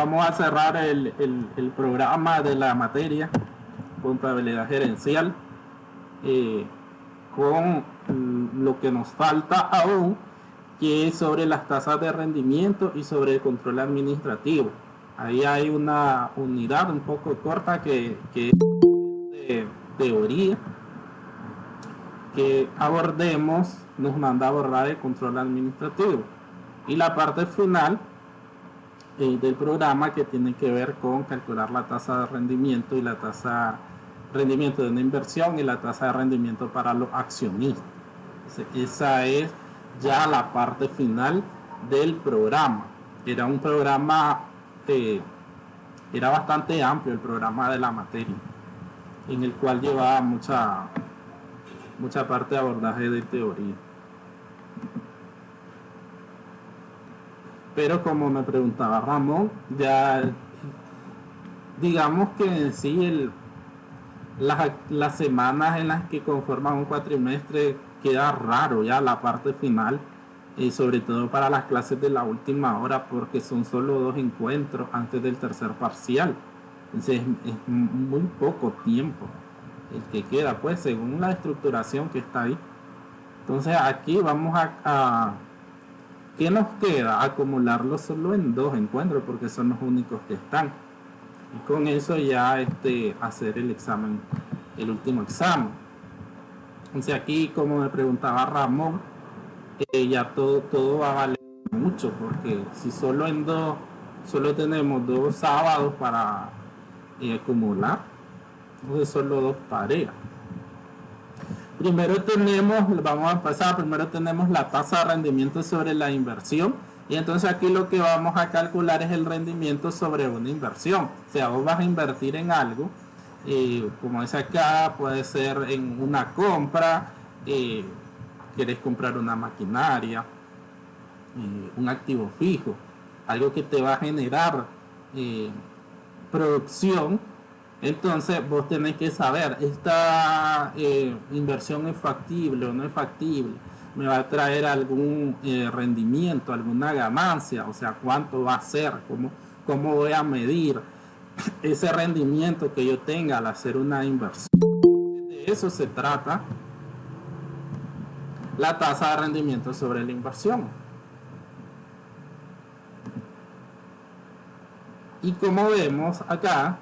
vamos a cerrar el programa de la materia contabilidad gerencial con lo que nos falta aún, que es sobre las tasas de rendimiento y sobre el control administrativo. Ahí hay una unidad un poco corta que es de teoría que abordemos, nos manda a abordar el control administrativo, y la parte final del programa, que tiene que ver con calcular la tasa de rendimiento y la tasa de rendimiento de una inversión y la tasa de rendimiento para los accionistas. Esa es ya la parte final del programa. Era un programa, era bastante amplio el programa de la materia, en el cual llevaba mucha parte de abordaje de teoría. Pero como me preguntaba Ramón, ya digamos que en sí las semanas en las que conforman un cuatrimestre queda raro ya la parte final, y sobre todo para las clases de la última hora, porque son solo 2 encuentros antes del tercer parcial. Entonces es muy poco tiempo el que queda, pues, según la estructuración que está ahí. Entonces aquí vamos a ¿qué nos queda? Acumularlo solo en 2 encuentros, porque son los únicos que están. Y con eso ya hacer el examen, el último examen. Entonces aquí, como me preguntaba Ramón, ya todo va a valer mucho, porque si solo tenemos 2 sábados para acumular, entonces solo 2 tareas. Primero tenemos la tasa de rendimiento sobre la inversión, y entonces aquí lo que vamos a calcular es el rendimiento sobre una inversión. O sea, vos vas a invertir en algo, como es acá, puede ser en una compra, quieres comprar una maquinaria, un activo fijo, algo que te va a generar producción. Entonces vos tenés que saber, ¿esta inversión es factible o no es factible? ¿Me va a traer algún rendimiento, alguna ganancia? O sea, ¿cuánto va a ser? ¿Cómo voy a medir ese rendimiento que yo tenga al hacer una inversión? De eso se trata la tasa de rendimiento sobre la inversión. Y como vemos acá,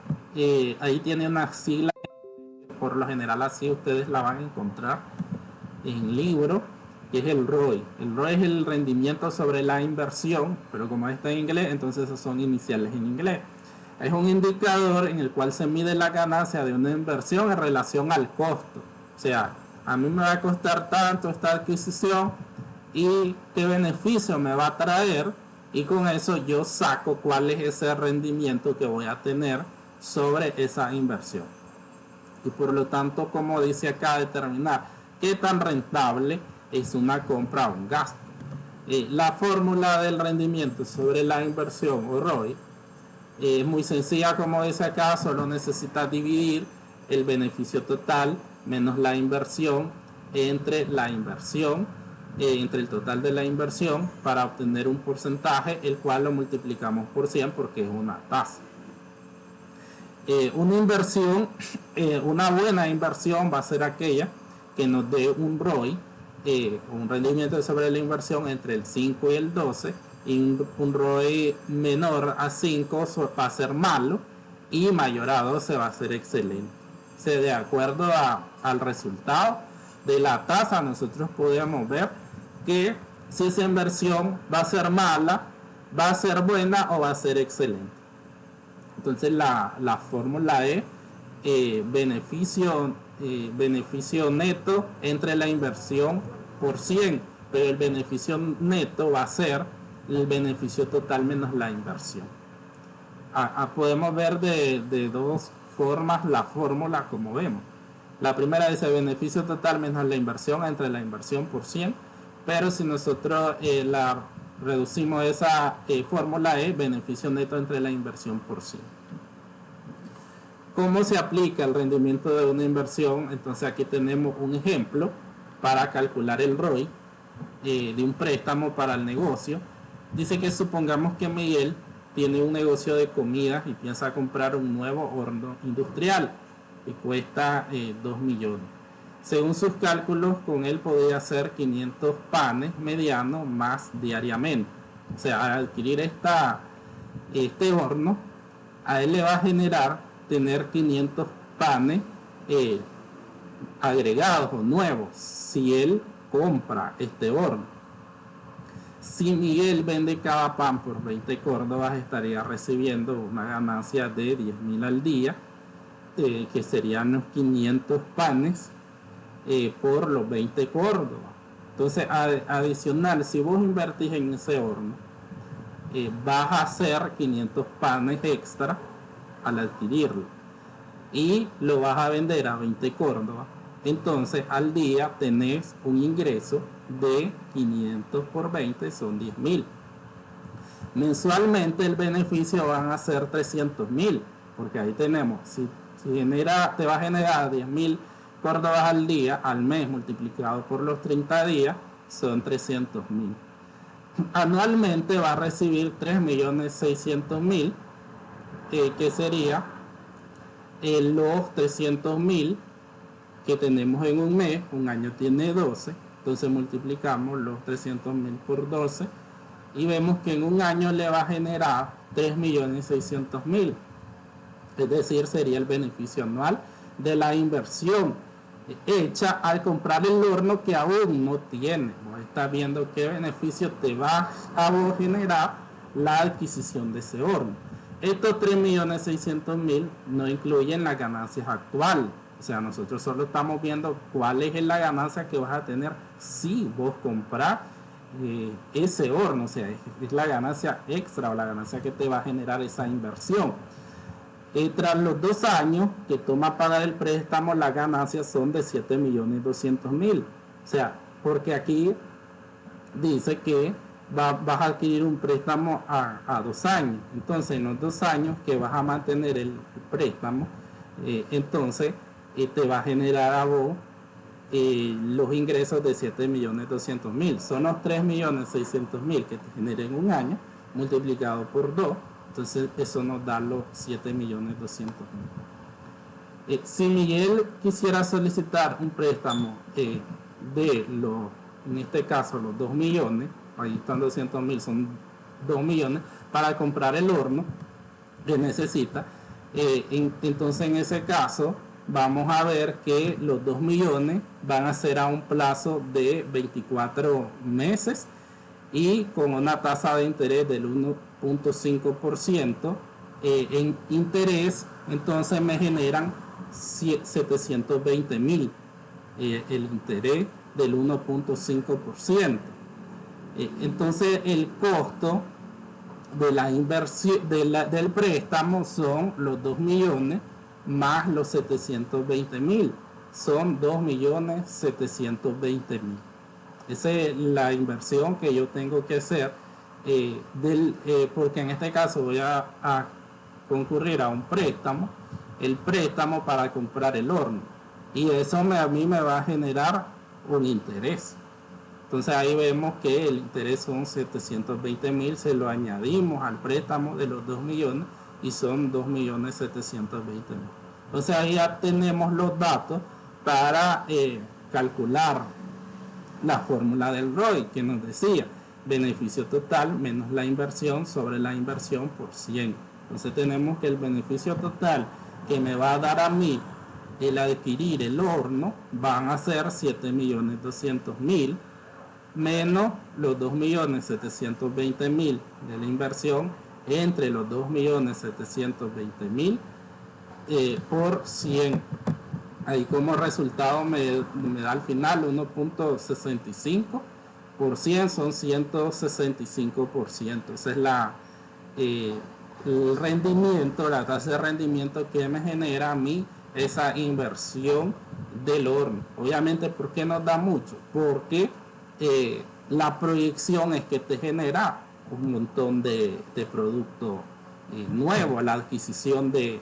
ahí tiene una sigla, por lo general así ustedes la van a encontrar en libro, que es el ROI. El ROI es el rendimiento sobre la inversión, pero como está en inglés, entonces esos son iniciales en inglés. Es un indicador en el cual se mide la ganancia de una inversión en relación al costo. O sea, a mí me va a costar tanto esta adquisición y qué beneficio me va a traer, y con eso yo saco cuál es ese rendimiento que voy a tener sobre esa inversión. Y por lo tanto, como dice acá, determinar qué tan rentable es una compra o un gasto. La fórmula del rendimiento sobre la inversión, o ROI, es muy sencilla, como dice acá. Solo necesitas dividir el beneficio total menos la inversión entre el total de la inversión, para obtener un porcentaje, el cual lo multiplicamos por 100 porque es una tasa. Una inversión, una buena inversión va a ser aquella que nos dé un ROI, un rendimiento sobre la inversión entre el 5 y el 12, y un ROI menor a 5 va a ser malo, y mayor a 12 va a ser excelente. O sea, de acuerdo al resultado de la tasa, nosotros podemos ver que si esa inversión va a ser mala, va a ser buena o va a ser excelente. Entonces la fórmula es beneficio neto entre la inversión por 100, pero el beneficio neto va a ser el beneficio total menos la inversión. Podemos ver de 2 formas la fórmula, como vemos. La primera es el beneficio total menos la inversión entre la inversión por 100, pero si nosotros la reducimos, esa fórmula es beneficio neto entre la inversión por 100. ¿Cómo se aplica el rendimiento de una inversión? Entonces aquí tenemos un ejemplo para calcular el ROI de un préstamo para el negocio. Dice que supongamos que Miguel tiene un negocio de comidas y piensa comprar un nuevo horno industrial que cuesta 2 millones. Según sus cálculos, con él podría hacer 500 panes medianos más diariamente. O sea, al adquirir este horno, a él le va a generar tener 500 panes agregados o nuevos si él compra este horno. Si Miguel vende cada pan por 20 córdobas, estaría recibiendo una ganancia de 10.000 al día, que serían unos 500 panes por los 20 córdobas. Entonces, adicional, si vos invertís en ese horno, vas a hacer 500 panes extra al adquirirlo y lo vas a vender a 20 córdobas. Entonces al día tenés un ingreso de 500 por 20, son 10.000. Mensualmente el beneficio van a ser 300.000, porque ahí tenemos, si te va a generar 10.000 córdobas al día, al mes multiplicado por los 30 días, son 300.000. Anualmente va a recibir 3.600.000, que sería los 300.000 que tenemos en un mes. Un año tiene 12, entonces multiplicamos los 300.000 por 12 y vemos que en un año le va a generar 3.600.000, es decir, sería el beneficio anual de la inversión hecha al comprar el horno que aún no tiene. Vos estás viendo qué beneficio te va a generar la adquisición de ese horno. Estos 3.600.000 no incluyen las ganancias actuales. O sea, nosotros solo estamos viendo cuál es la ganancia que vas a tener si vos compras ese horno. O sea, es la ganancia extra o la ganancia que te va a generar esa inversión. Tras los 2 años que toma pagar el préstamo, las ganancias son de 7.200.000. O sea, porque aquí dice que vas a adquirir un préstamo a 2 años. Entonces, en los 2 años que vas a mantener el préstamo, entonces te va a generar a vos los ingresos de 7.200.000. Son los 3.600.000 que te generen un año multiplicado por 2. Entonces eso nos da los 7.200.000. Si Miguel quisiera solicitar un préstamo en este caso los 2 millones, ahí están 200.000, son 2 millones para comprar el horno que necesita, entonces en ese caso vamos a ver que los 2 millones van a ser a un plazo de 24 meses y con una tasa de interés del 1.5% en interés. Entonces me generan 720.000 el interés del 1.5%. Entonces el costo de la inversión del préstamo son los 2 millones más los 720.000, son 2.720.000. Esa es la inversión que yo tengo que hacer, porque en este caso voy a concurrir a un préstamo, el préstamo para comprar el horno, y eso a mí me va a generar un interés. Entonces ahí vemos que el interés son 720.000, se lo añadimos al préstamo de los 2 millones y son 2.720.000. Entonces ahí ya tenemos los datos para calcular la fórmula del ROI que nos decía beneficio total menos la inversión sobre la inversión por 100. Entonces tenemos que el beneficio total que me va a dar a mí el adquirir el horno van a ser 7.200.000 menos los 2.720.000 de la inversión entre los 2.720.000 por 100. Ahí como resultado me da al final 1.65 por 100, son 165%. Ese es el rendimiento, la tasa de rendimiento que me genera a mí esa inversión del horno. Obviamente, ¿por qué nos da mucho? Porque la proyección es que te genera un montón de productos nuevos, la adquisición de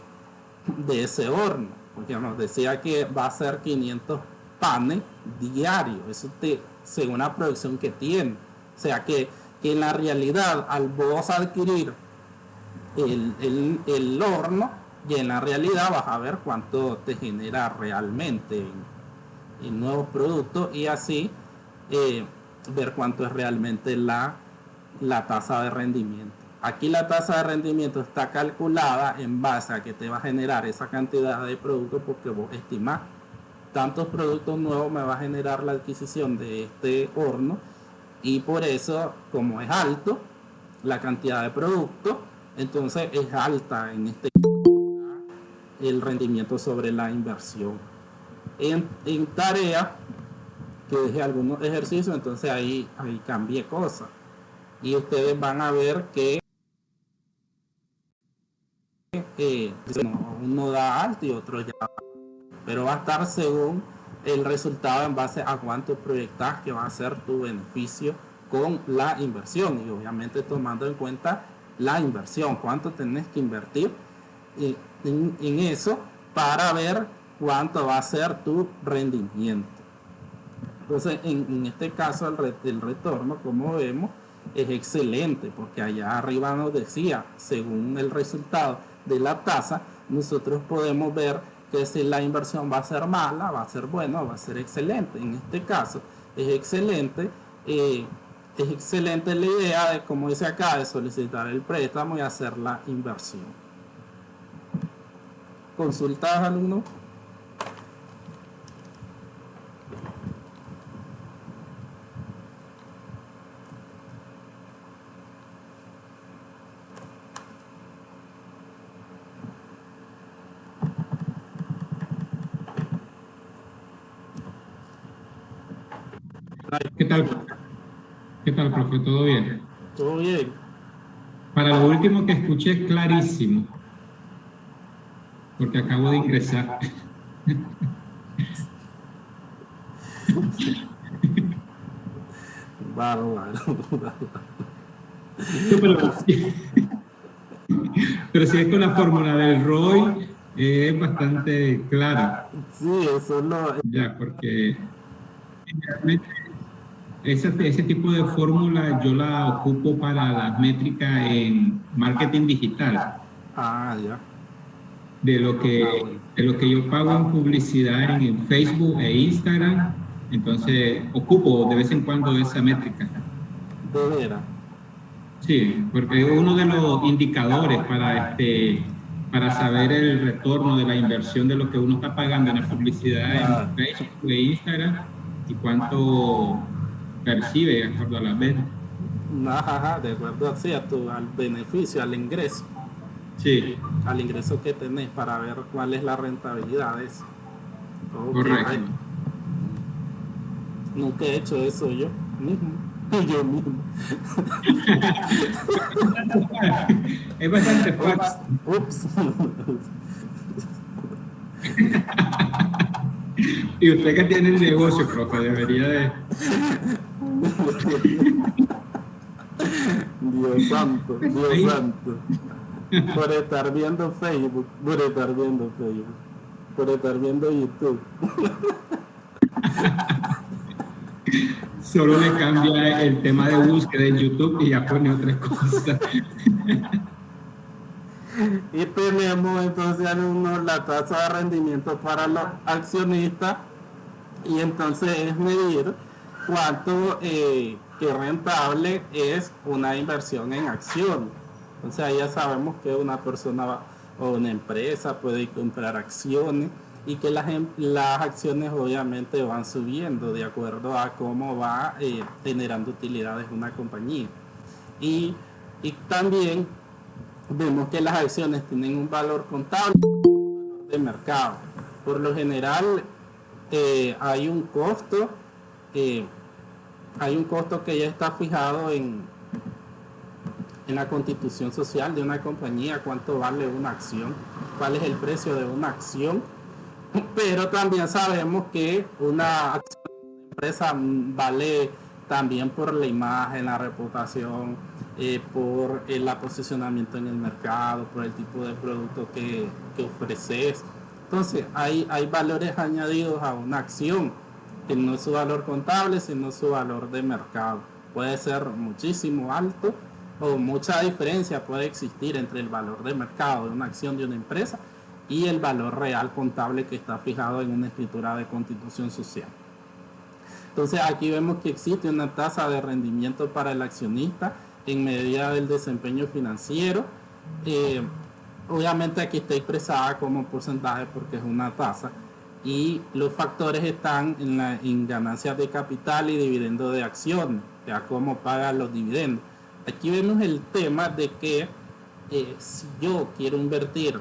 ese horno, porque nos decía que va a ser 500 panes diarios, eso según la proyección que tiene. O sea que en la realidad, al vos adquirir el horno, y en la realidad vas a ver cuánto te genera realmente en nuevos productos, y así ver cuánto es realmente la tasa de rendimiento. Aquí la tasa de rendimiento está calculada en base a que te va a generar esa cantidad de productos, porque vos estimás tantos productos nuevos me va a generar la adquisición de este horno, y por eso, como es alto la cantidad de productos, entonces es alta en este el rendimiento sobre la inversión. En tarea, que dejé algunos ejercicios, entonces ahí cambié cosas, y ustedes van a ver que uno da alto y otro ya, pero va a estar según el resultado en base a cuánto proyectas que va a ser tu beneficio con la inversión, y obviamente tomando en cuenta la inversión, cuánto tenés que invertir en eso para ver cuánto va a ser tu rendimiento. Entonces, en este caso, el retorno, como vemos, es excelente, porque allá arriba nos decía, según el resultado de la tasa, nosotros podemos ver que si la inversión va a ser mala, va a ser buena, va a ser excelente. En este caso, es excelente. Es excelente la idea de, como dice acá, de solicitar el préstamo y hacer la inversión. ¿Consultas, alumno? ¿Qué tal? ¿Qué tal, profe? ¿Todo bien? Todo bien. Para lo último que escuché es clarísimo, porque acabo de ingresar. Bárbaro. Pero si es con la fórmula del ROI, es bastante clara. Sí, eso no. Ya, porque realmente ese tipo de fórmula yo la ocupo para las métricas en marketing digital, Ah, ya. de lo que yo pago en publicidad en Facebook e Instagram. Entonces ocupo de vez en cuando esa métrica. De veras. Sí, porque es uno de los indicadores para saber el retorno de la inversión de lo que uno está pagando en la publicidad en Facebook e Instagram y cuánto percibe de acuerdo a las ventas. Ajá, de acuerdo así al beneficio, al ingreso. Sí, Al ingreso que tenés, para ver cuál es la rentabilidad de eso. Okay. correcto. Nunca he hecho eso yo mismo. Yo mismo. Es bastante fácil. Ups. Y usted que tiene el negocio, profe, debería de... Dios santo, Dios santo. Por estar viendo Facebook, por estar viendo YouTube. Solo le cambia el tema de búsqueda en YouTube y ya pone otras cosas. Y tenemos entonces, alumnos, la tasa de rendimiento para los accionistas, y entonces es medir cuánto que rentable es una inversión en acción. Entonces ahí ya sabemos que una persona o una empresa puede comprar acciones, y que las acciones obviamente van subiendo de acuerdo a cómo va generando utilidades una compañía. Y también vemos que las acciones tienen un valor contable de mercado. Por lo general hay un costo que ya está fijado en la constitución social de una compañía, cuánto vale una acción, cuál es el precio de una acción. Pero también sabemos que una acción de una empresa vale también por la imagen, la reputación, por el posicionamiento en el mercado, por el tipo de producto que ofreces. Entonces hay valores añadidos a una acción, que no es su valor contable, sino su valor de mercado. Puede ser muchísimo alto, o mucha diferencia puede existir entre el valor de mercado de una acción de una empresa y el valor real contable que está fijado en una escritura de constitución social. Entonces aquí vemos que existe una tasa de rendimiento para el accionista en medida del desempeño financiero. Obviamente aquí está expresada como porcentaje porque es una tasa, y los factores están en ganancias de capital y dividendos de acciones, ya cómo pagan los dividendos. Aquí vemos el tema de que si yo quiero invertir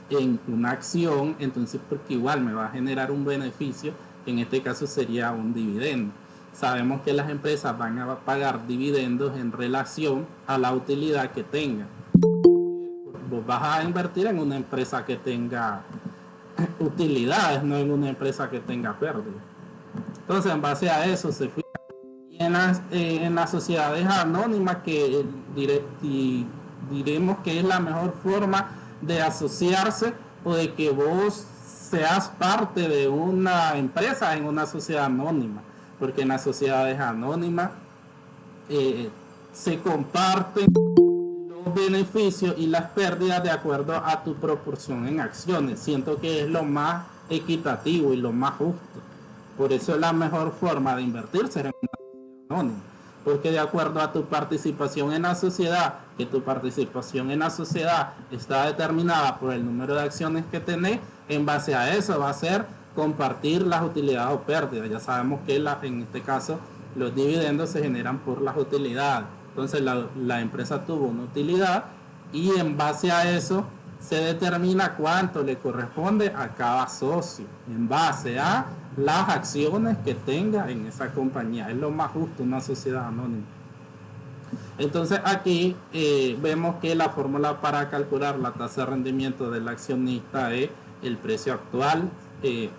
en una acción, entonces porque igual me va a generar un beneficio, que en este caso sería un dividendo. Sabemos que las empresas van a pagar dividendos en relación a la utilidad que tengan. Vos vas a invertir en una empresa que tenga utilidades, no en una empresa que tenga pérdida. Entonces, en base a eso se fija. Y en las sociedades anónimas, que diremos que es la mejor forma de asociarse o de que vos seas parte de una empresa en una sociedad anónima, porque en las sociedades anónimas se comparten los beneficios y las pérdidas de acuerdo a tu proporción en acciones. Siento que es lo más equitativo y lo más justo. Por eso es la mejor forma de invertir ser en una sociedad anónima, porque de acuerdo a tu participación en la sociedad, que tu participación en la sociedad está determinada por el número de acciones que tenés, en base a eso va a ser compartir las utilidades o pérdidas. Ya sabemos que en este caso los dividendos se generan por las utilidades. Entonces la empresa tuvo una utilidad y en base a eso se determina cuánto le corresponde a cada socio en base a las acciones que tenga en esa compañía. Es lo más justo una sociedad anónima. Entonces aquí vemos que la fórmula para calcular la tasa de rendimiento del accionista es el precio actual de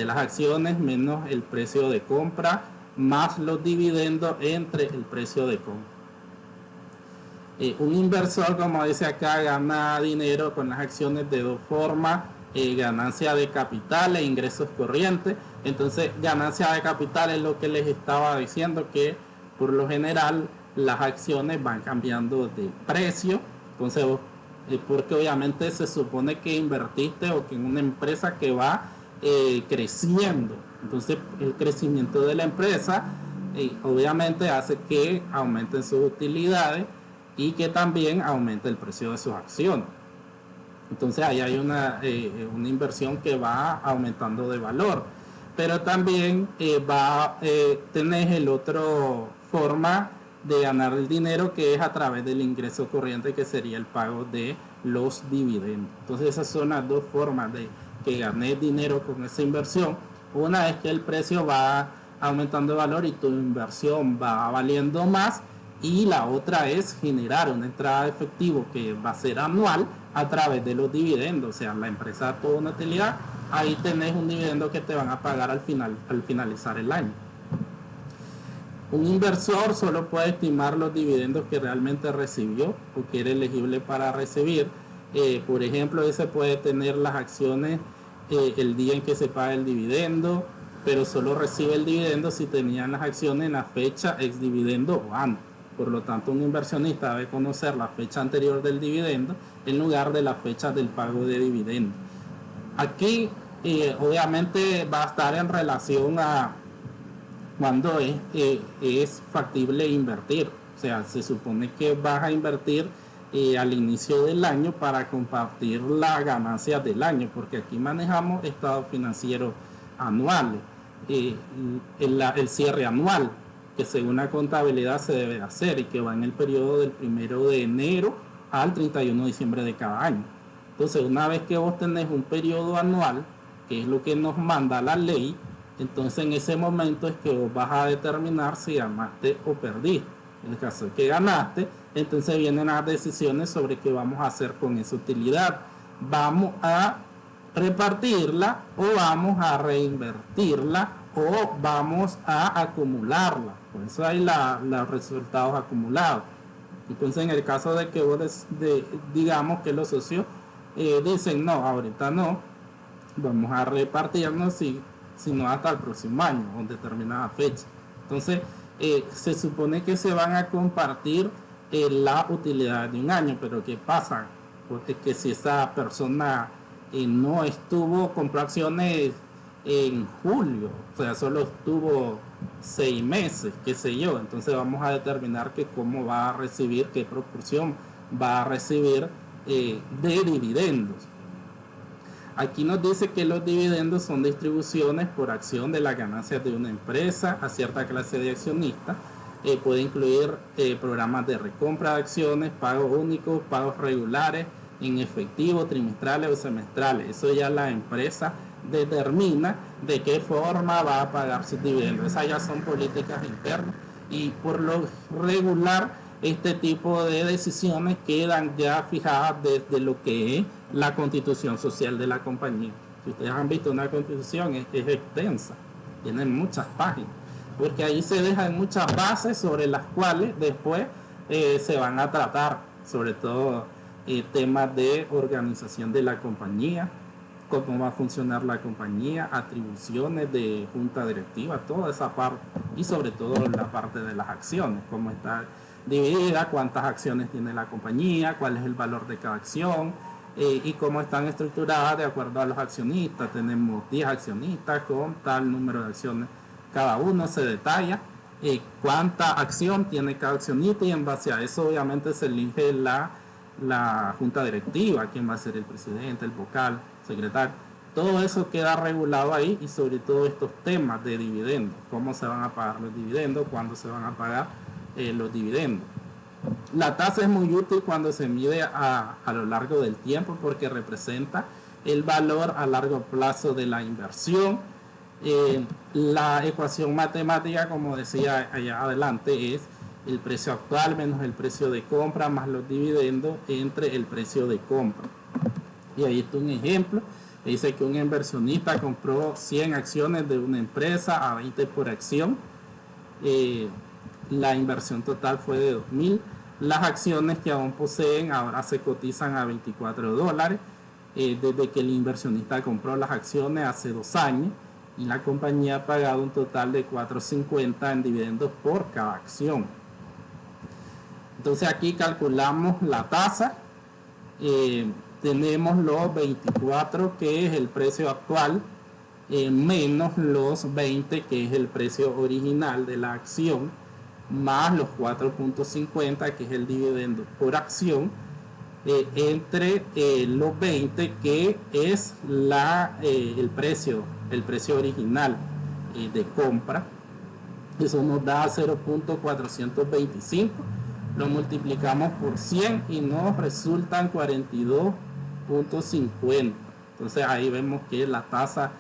las acciones menos el precio de compra más los dividendos entre el precio de compra. Un inversor, como dice acá, gana dinero con las acciones de dos formas: ganancia de capital e ingresos corrientes. Entonces, ganancia de capital es lo que les estaba diciendo, que por lo general las acciones van cambiando de precio. Entonces, porque obviamente se supone que invertiste o que en una empresa que va creciendo. Entonces, el crecimiento de la empresa obviamente hace que aumenten sus utilidades y que también aumente el precio de sus acciones. Entonces ahí hay una inversión que va aumentando de valor, pero también tenés el otro forma de ganar el dinero, que es a través del ingreso corriente, que sería el pago de los dividendos. Entonces esas son las dos formas de que ganes dinero con esa inversión. Una es que el precio va aumentando de valor y tu inversión va valiendo más, y la otra es generar una entrada de efectivo que va a ser anual a través de los dividendos. O sea, la empresa tuvo una utilidad, ahí tenés un dividendo que te van a pagar al finalizar el año. Un inversor solo puede estimar los dividendos que realmente recibió o que era elegible para recibir. Por ejemplo, ese puede tener las acciones el día en que se paga el dividendo, pero solo recibe el dividendo si tenían las acciones en la fecha ex dividendo o antes. Por lo tanto, un inversionista debe conocer la fecha anterior del dividendo en lugar de la fecha del pago de dividendo. Aquí obviamente va a estar en relación a cuando es factible invertir. O sea, se supone que vas a invertir al inicio del año para compartir las ganancias del año, porque aquí manejamos estados financieros anuales, el cierre anual, que según la contabilidad se debe hacer y que va en el periodo del 1 de enero al 31 de diciembre de cada año. Entonces, una vez que vos tenés un periodo anual, que es lo que nos manda la ley, entonces en ese momento es que vos vas a determinar si ganaste o perdiste. En el caso de que ganaste, entonces vienen las decisiones sobre qué vamos a hacer con esa utilidad. ¿Vamos a repartirla o vamos a reinvertirla o vamos a acumularla? Por eso hay los resultados acumulados. Entonces, en el caso de que vos digamos que los socios dicen no, ahorita no, vamos a repartirnos sino hasta el próximo año o en determinada fecha. Entonces se supone que se van a compartir la utilidad de un año. Pero ¿qué pasa? Porque que si esa persona no compró acciones en julio, o sea, solo estuvo 6 meses, qué sé yo, entonces vamos a determinar que cómo va a recibir, qué proporción va a recibir de dividendos. Aquí nos dice que los dividendos son distribuciones por acción de las ganancias de una empresa a cierta clase de accionistas. Puede incluir programas de recompra de acciones, pagos únicos, pagos regulares en efectivo, trimestrales o semestrales. Eso ya la empresa determina de qué forma va a pagar sus dividendos. Esas ya son políticas internas y por lo regular este tipo de decisiones quedan ya fijadas desde lo que es la constitución social de la compañía. Si ustedes han visto una constitución, es extensa, tiene muchas páginas, porque ahí se dejan muchas bases sobre las cuales después se van a tratar, sobre todo temas de organización de la compañía, cómo va a funcionar la compañía, atribuciones de junta directiva, toda esa parte, y sobre todo la parte de las acciones, cómo está dividida, cuántas acciones tiene la compañía, cuál es el valor de cada acción y cómo están estructuradas de acuerdo a los accionistas. Tenemos 10 accionistas con tal número de acciones cada uno, se detalla cuánta acción tiene cada accionista y en base a eso obviamente se elige la junta directiva, quién va a ser el presidente, el vocal, secretario. Todo eso queda regulado ahí y sobre todo estos temas de dividendos, cómo se van a pagar los dividendos, cuándo se van a pagar los dividendos. La tasa es muy útil cuando se mide a lo largo del tiempo porque representa el valor a largo plazo de la inversión. La ecuación matemática, como decía allá adelante, es el precio actual menos el precio de compra más los dividendos entre el precio de compra. Y ahí está un ejemplo. Dice que un inversionista compró 100 acciones de una empresa a 20 por acción. La inversión total fue de 2.000. Las acciones que aún poseen ahora se cotizan a $24 desde que el inversionista compró las acciones hace 2 años y la compañía ha pagado un total de $4.50 en dividendos por cada acción. Entonces aquí calculamos la tasa. Tenemos los 24 que es el precio actual menos los 20 que es el precio original de la acción más los 4.50 que es el dividendo por acción entre los 20 que es el precio original de compra. Eso nos da 0.425, lo multiplicamos por 100 y nos resultan 42.50. entonces ahí vemos que la tasa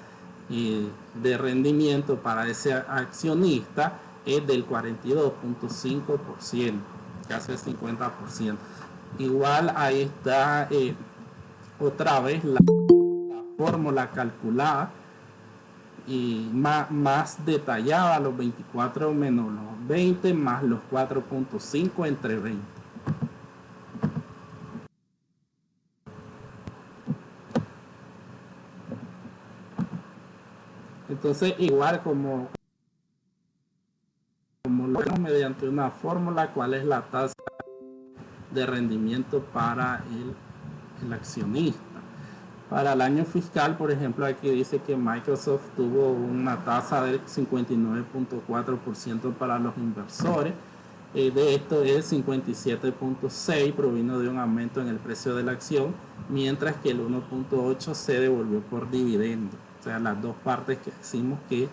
de rendimiento para ese accionista es del 42.5%, casi el 50%. Igual ahí está otra vez la fórmula calculada y más detallada, los 24 menos los 20 más los 4.5 entre 20. Entonces igual como lo vemos mediante una fórmula, cuál es la tasa de rendimiento para el accionista. Para el año fiscal, por ejemplo, aquí dice que Microsoft tuvo una tasa del 59.4% para los inversores. De esto el 57.6% provino de un aumento en el precio de la acción, mientras que el 1.8% se devolvió por dividendo. O sea, las dos partes que decimos que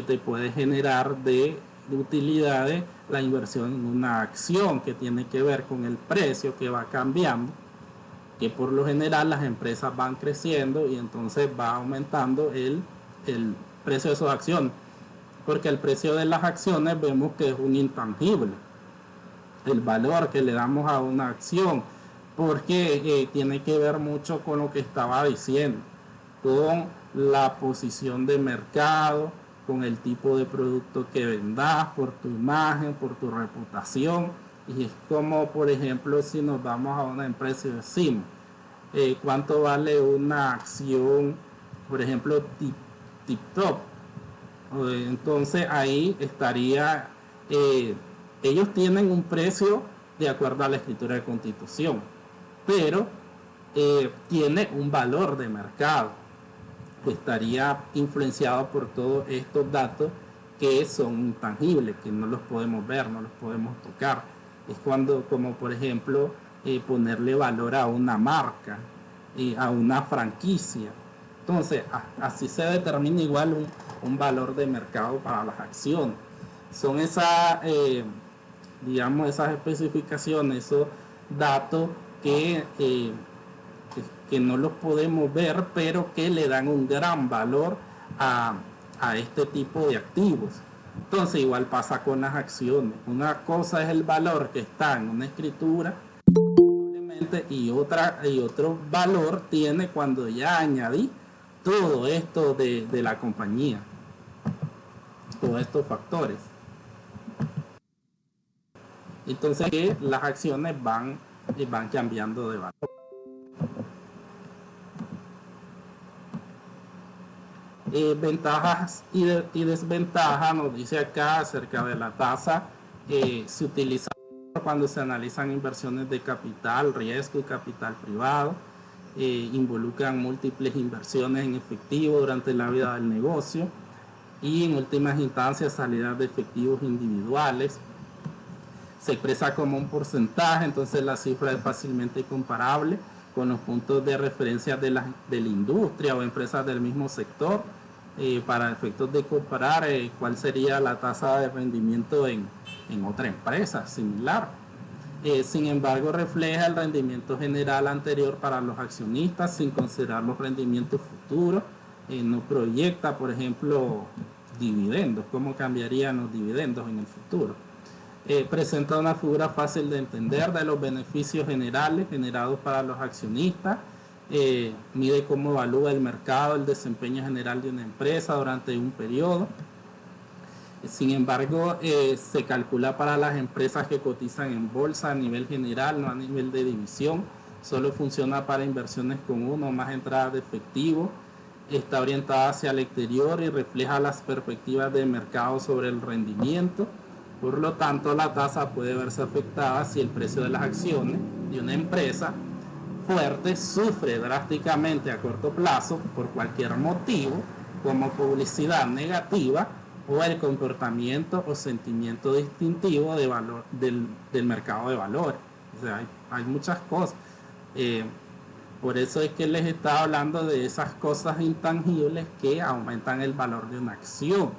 te puede generar de utilidades la inversión en una acción que tiene que ver con el precio que va cambiando, que por lo general las empresas van creciendo y entonces va aumentando el precio de sus acciones, porque el precio de las acciones vemos que es un intangible, el valor que le damos a una acción, porque tiene que ver mucho con lo que estaba diciendo, con la posición de mercado, con el tipo de producto que vendas, por tu imagen, por tu reputación. Y es como, por ejemplo, si nos vamos a una empresa y decimos cuánto vale una acción, por ejemplo, TikTok. Entonces ahí estaría ellos tienen un precio de acuerdo a la escritura de constitución, pero tiene un valor de mercado que estaría influenciado por todos estos datos que son intangibles, que no los podemos ver, no los podemos tocar. Es cuando, como por ejemplo, ponerle valor a una marca y a una franquicia. Entonces, así se determina igual un valor de mercado para las acciones. Son esas, digamos, esas especificaciones, esos datos que no los podemos ver, pero que le dan un gran valor a este tipo de activos. Entonces igual pasa con las acciones. Una cosa es el valor que está en una escritura y otro valor tiene cuando ya añadí todo esto de la compañía, todos estos factores. Entonces que las acciones van cambiando de valor. Ventajas y desventajas, nos dice acá acerca de la tasa. Se utiliza cuando se analizan inversiones de capital, riesgo y capital privado. Involucran múltiples inversiones en efectivo durante la vida del negocio y en últimas instancias salidas de efectivos individuales. Se expresa como un porcentaje, entonces la cifra es fácilmente comparable con los puntos de referencia de la industria o empresas del mismo sector, para efectos de comparar cuál sería la tasa de rendimiento en otra empresa similar. Sin embargo, refleja el rendimiento general anterior para los accionistas sin considerar los rendimientos futuros. No proyecta, por ejemplo, dividendos, cómo cambiarían los dividendos en el futuro. Presenta una figura fácil de entender de los beneficios generales generados para los accionistas. Mide cómo evalúa el mercado, el desempeño general de una empresa durante un periodo. Sin embargo, se calcula para las empresas que cotizan en bolsa a nivel general, no a nivel de división. Solo funciona para inversiones con una o más entradas de efectivo. Está orientada hacia el exterior y refleja las perspectivas de mercado sobre el rendimiento. Por lo tanto, la tasa puede verse afectada si el precio de las acciones de una empresa fuerte sufre drásticamente a corto plazo por cualquier motivo, como publicidad negativa o el comportamiento o sentimiento distintivo de valor del mercado de valores. O sea, hay muchas cosas. Por eso es que les estaba hablando de esas cosas intangibles que aumentan el valor de una acción.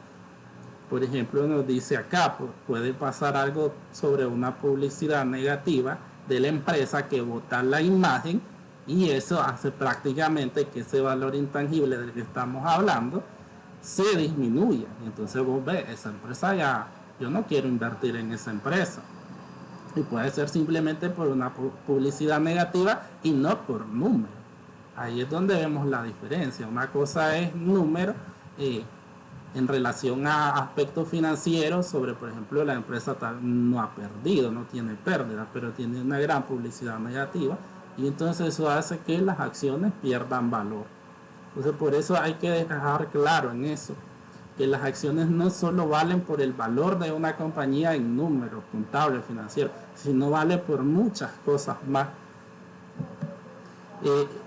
Por ejemplo, nos dice acá, puede pasar algo sobre una publicidad negativa de la empresa que bota la imagen y eso hace prácticamente que ese valor intangible del que estamos hablando se disminuya. Entonces vos ves, esa empresa ya, yo no quiero invertir en esa empresa. Y puede ser simplemente por una publicidad negativa y no por número. Ahí es donde vemos la diferencia. Una cosa es número en relación a aspectos financieros sobre, por ejemplo, la empresa tal no ha perdido, no tiene pérdida, pero tiene una gran publicidad negativa y entonces eso hace que las acciones pierdan valor. Entonces por eso hay que dejar claro en eso, que las acciones no solo valen por el valor de una compañía en números contables, financieros, sino vale por muchas cosas más.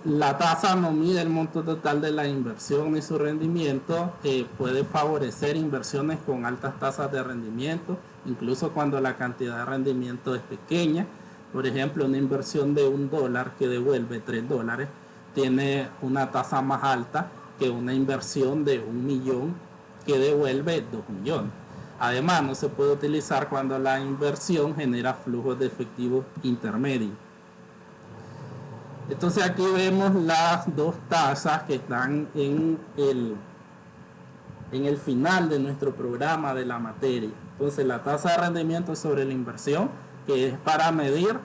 La tasa no mide el monto total de la inversión ni su rendimiento. Puede favorecer inversiones con altas tasas de rendimiento, incluso cuando la cantidad de rendimiento es pequeña. Por ejemplo, una inversión de $1 que devuelve $3 tiene una tasa más alta que una inversión de 1 millón que devuelve 2 millones. Además, no se puede utilizar cuando la inversión genera flujos de efectivo intermedios. Entonces aquí vemos las dos tasas que están en el final de nuestro programa de la materia. Entonces la tasa de rendimiento sobre la inversión, que es para medir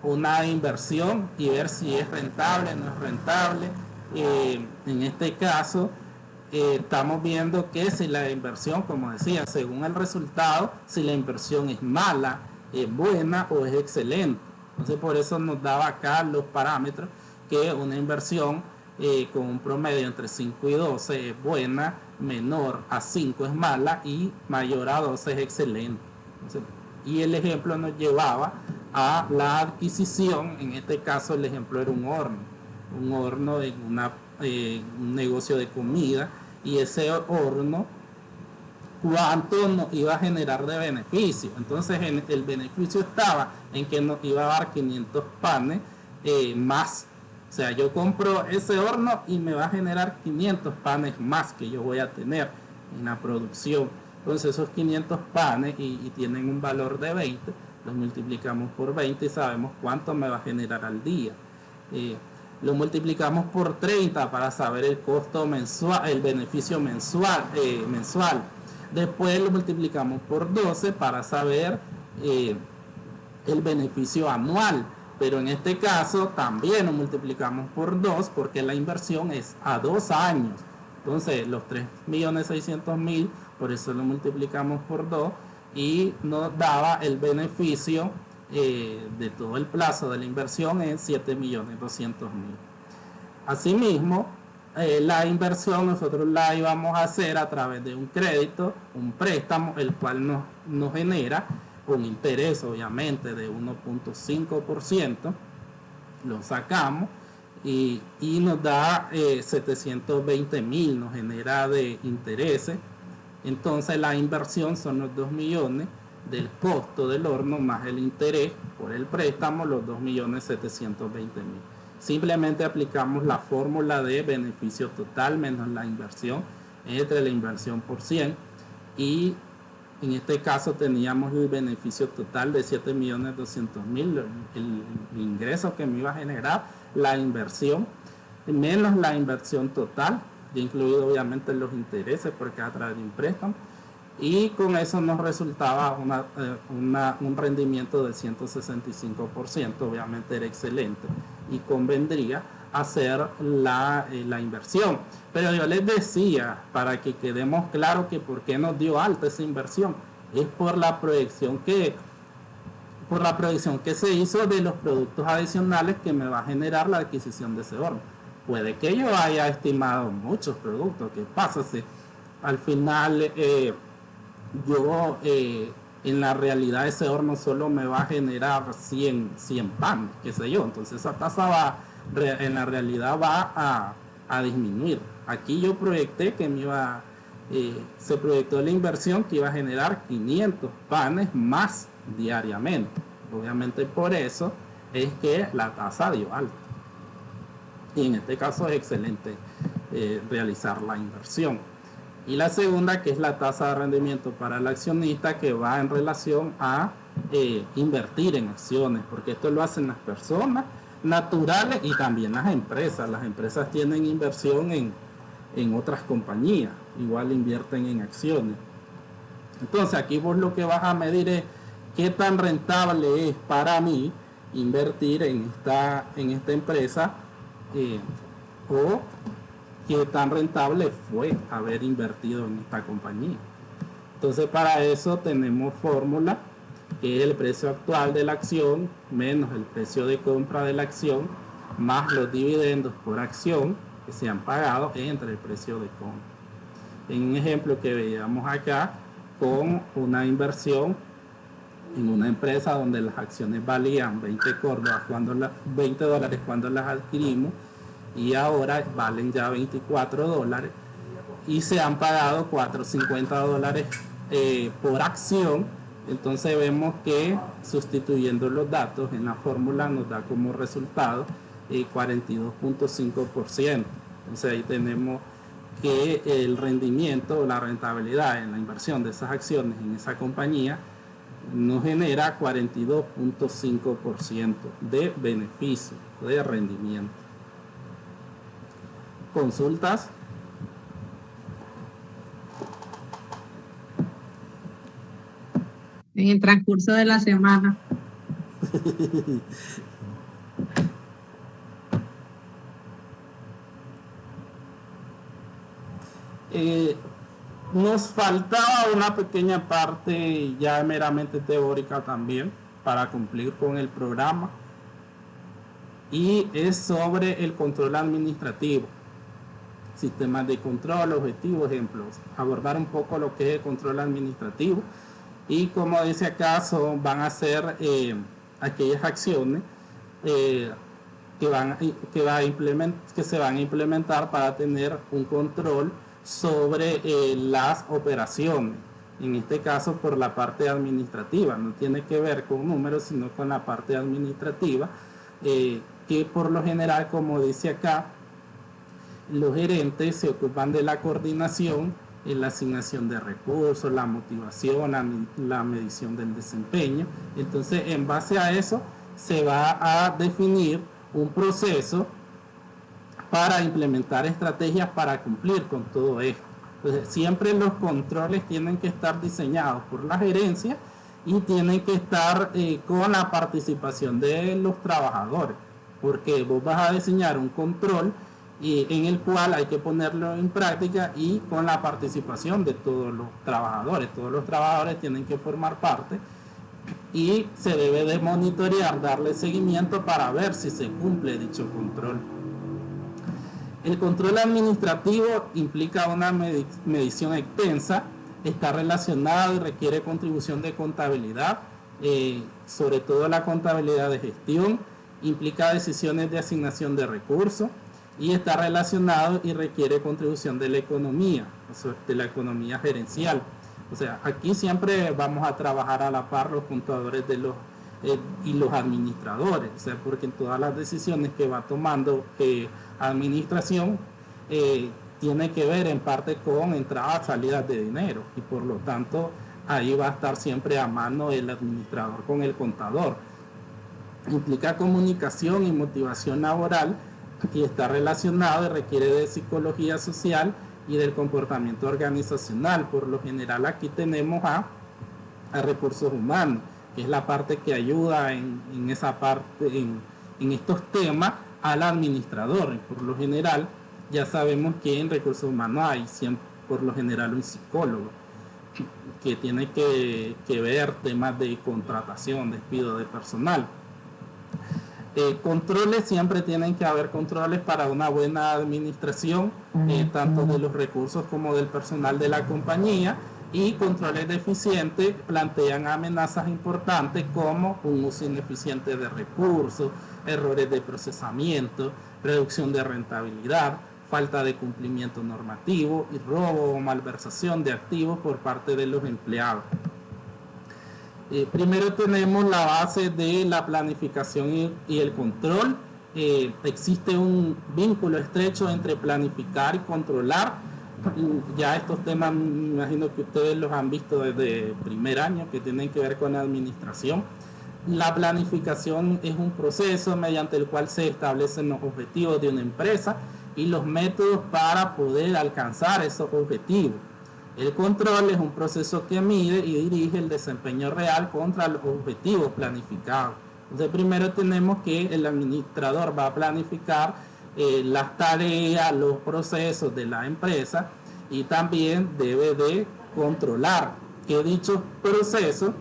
una inversión y ver si es rentable o no es rentable. En este caso estamos viendo que si la inversión, como decía, según el resultado, si la inversión es mala, es buena o es excelente. Entonces por eso nos daba acá los parámetros que una inversión con un promedio entre 5 y 12 es buena, menor a 5 es mala y mayor a 12 es excelente. Entonces, Y el ejemplo nos llevaba a la adquisición. En este caso el ejemplo era un horno en un negocio de comida, y ese horno cuánto nos iba a generar de beneficio. Entonces el beneficio estaba en que nos iba a dar 500 panes más. O sea, yo compro ese horno y me va a generar 500 panes más que yo voy a tener en la producción. Entonces esos 500 panes y tienen un valor de 20, los multiplicamos por 20 y sabemos cuánto me va a generar al día. Lo multiplicamos por 30 para saber el costo mensual, el beneficio mensual. Después lo multiplicamos por 12 para saber el beneficio anual. Pero en este caso también lo multiplicamos por 2 porque la inversión es a 2 años. Entonces los 3.600.000, por eso lo multiplicamos por 2 y nos daba el beneficio de todo el plazo de la inversión en 7.200.000. Asimismo, la inversión nosotros la íbamos a hacer a través de un crédito, un préstamo, el cual nos genera un interés obviamente de 1.5%, lo sacamos y nos da 720.000, nos genera de intereses. Entonces la inversión son los 2 millones del costo del horno más el interés por el préstamo, los 2.720.000. Simplemente aplicamos la fórmula de beneficio total menos la inversión entre la inversión por 100, y en este caso teníamos el beneficio total de 7.200.000, el ingreso que me iba a generar la inversión menos la inversión total, incluido obviamente los intereses porque a través de un préstamo, y con eso nos resultaba un rendimiento del 165%, obviamente era excelente y convendría hacer la inversión. Pero yo les decía, para que quedemos claros que por qué nos dio alta esa inversión, es por la proyección que se hizo de los productos adicionales que me va a generar la adquisición de ese horno. Puede que yo haya estimado muchos productos. ¿Qué pasa si al final yo en la realidad ese horno solo me va a generar 100 panes, qué sé yo? Entonces esa tasa en la realidad va a disminuir. Aquí yo proyecté que se proyectó la inversión que iba a generar 500 panes más diariamente. Obviamente por eso es que la tasa dio alta. Y en este caso es excelente realizar la inversión. Y la segunda, que es la tasa de rendimiento para el accionista, que va en relación a invertir en acciones, porque esto lo hacen las personas naturales y también las empresas. Las empresas tienen inversión en otras compañías, igual invierten en acciones. Entonces aquí vos lo que vas a medir es qué tan rentable es para mí invertir en esta empresa, o qué tan rentable fue haber invertido en esta compañía. Entonces para eso tenemos fórmula, que es el precio actual de la acción menos el precio de compra de la acción más los dividendos por acción que se han pagado entre el precio de compra. En un ejemplo que veíamos acá, con una inversión en una empresa donde las acciones valían 20 dólares cuando las adquirimos, y ahora valen ya 24 dólares y se han pagado 450 dólares por acción. Entonces vemos que sustituyendo los datos en la fórmula nos da como resultado 42.5%. Entonces ahí tenemos que el rendimiento o la rentabilidad en la inversión de esas acciones en esa compañía nos genera 42.5% de beneficio, de rendimiento. ¿Consultas? En el transcurso de la semana. Nos faltaba una pequeña parte ya meramente teórica también para cumplir con el programa, y es sobre el control administrativo, sistemas de control, objetivos, ejemplos, abordar un poco lo que es el control administrativo y como dice acá, van a ser aquellas acciones que se van a implementar para tener un control sobre las operaciones. En este caso, por la parte administrativa, no tiene que ver con números, sino con la parte administrativa, que por lo general, como dice acá, los gerentes se ocupan de la coordinación, en la asignación de recursos, la motivación, la medición del desempeño. Entonces, en base a eso, se va a definir un proceso para implementar estrategias para cumplir con todo esto. Entonces, siempre los controles tienen que estar diseñados por la gerencia y tienen que estar con la participación de los trabajadores, porque vos vas a diseñar un control en el cual hay que ponerlo en práctica y con la participación de todos los trabajadores. Todos los trabajadores tienen que formar parte y se debe de monitorear, darle seguimiento para ver si se cumple dicho control. El control administrativo implica una medición extensa, está relacionado y requiere contribución de contabilidad, sobre todo la contabilidad de gestión, implica decisiones de asignación de recursos y está relacionado y requiere contribución de la economía, de la economía gerencial. O sea, aquí siempre vamos a trabajar a la par los contadores y los administradores, o sea, porque en todas las decisiones que va tomando administración tiene que ver en parte con entradas, salidas de dinero, y por lo tanto ahí va a estar siempre a mano el administrador con el contador. Implica comunicación y motivación laboral y está relacionado y requiere de psicología social y del comportamiento organizacional. Por lo general aquí tenemos a recursos humanos, que es la parte que ayuda en esa parte, en estos temas al administrador. Y por lo general ya sabemos que en recursos humanos hay siempre, por lo general, un psicólogo que tiene que ver temas de contratación, despido de personal. Controles, siempre tienen que haber controles para una buena administración, tanto de los recursos como del personal de la compañía, y controles deficientes plantean amenazas importantes como un uso ineficiente de recursos, errores de procesamiento, reducción de rentabilidad, falta de cumplimiento normativo y robo o malversación de activos por parte de los empleados. Primero tenemos la base de la planificación y el control. Existe un vínculo estrecho entre planificar y controlar. Ya estos temas me imagino que ustedes los han visto desde primer año, que tienen que ver con la administración. La planificación es un proceso mediante el cual se establecen los objetivos de una empresa y los métodos para poder alcanzar esos objetivos. El control es un proceso que mide y dirige el desempeño real contra los objetivos planificados. Entonces, primero tenemos que el administrador va a planificar las tareas, los procesos de la empresa, y también debe de controlar que dichos procesos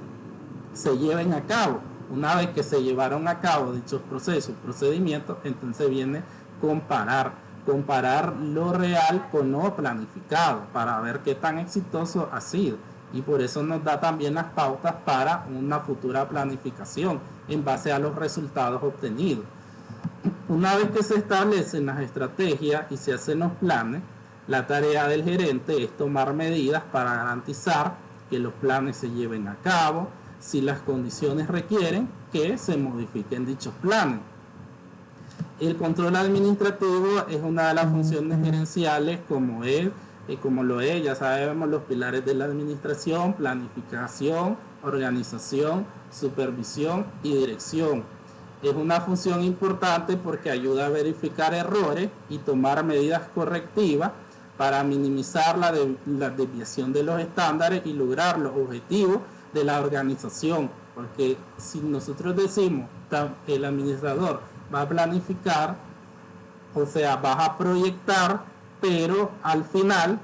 se lleven a cabo. Una vez que se llevaron a cabo dichos procesos, procedimientos, entonces viene comparar lo real con lo planificado para ver qué tan exitoso ha sido, y por eso nos da también las pautas para una futura planificación en base a los resultados obtenidos. Una vez que se establecen las estrategias y se hacen los planes, la tarea del gerente es tomar medidas para garantizar que los planes se lleven a cabo, si las condiciones requieren que se modifiquen dichos planes. El control administrativo es una de las funciones gerenciales, como lo es, ya sabemos, los pilares de la administración: planificación, organización, supervisión y dirección. Es una función importante porque ayuda a verificar errores y tomar medidas correctivas para minimizar la desviación de los estándares y lograr los objetivos de la organización. Porque si nosotros decimos, el administrador va a planificar, o sea, vas a proyectar, pero al final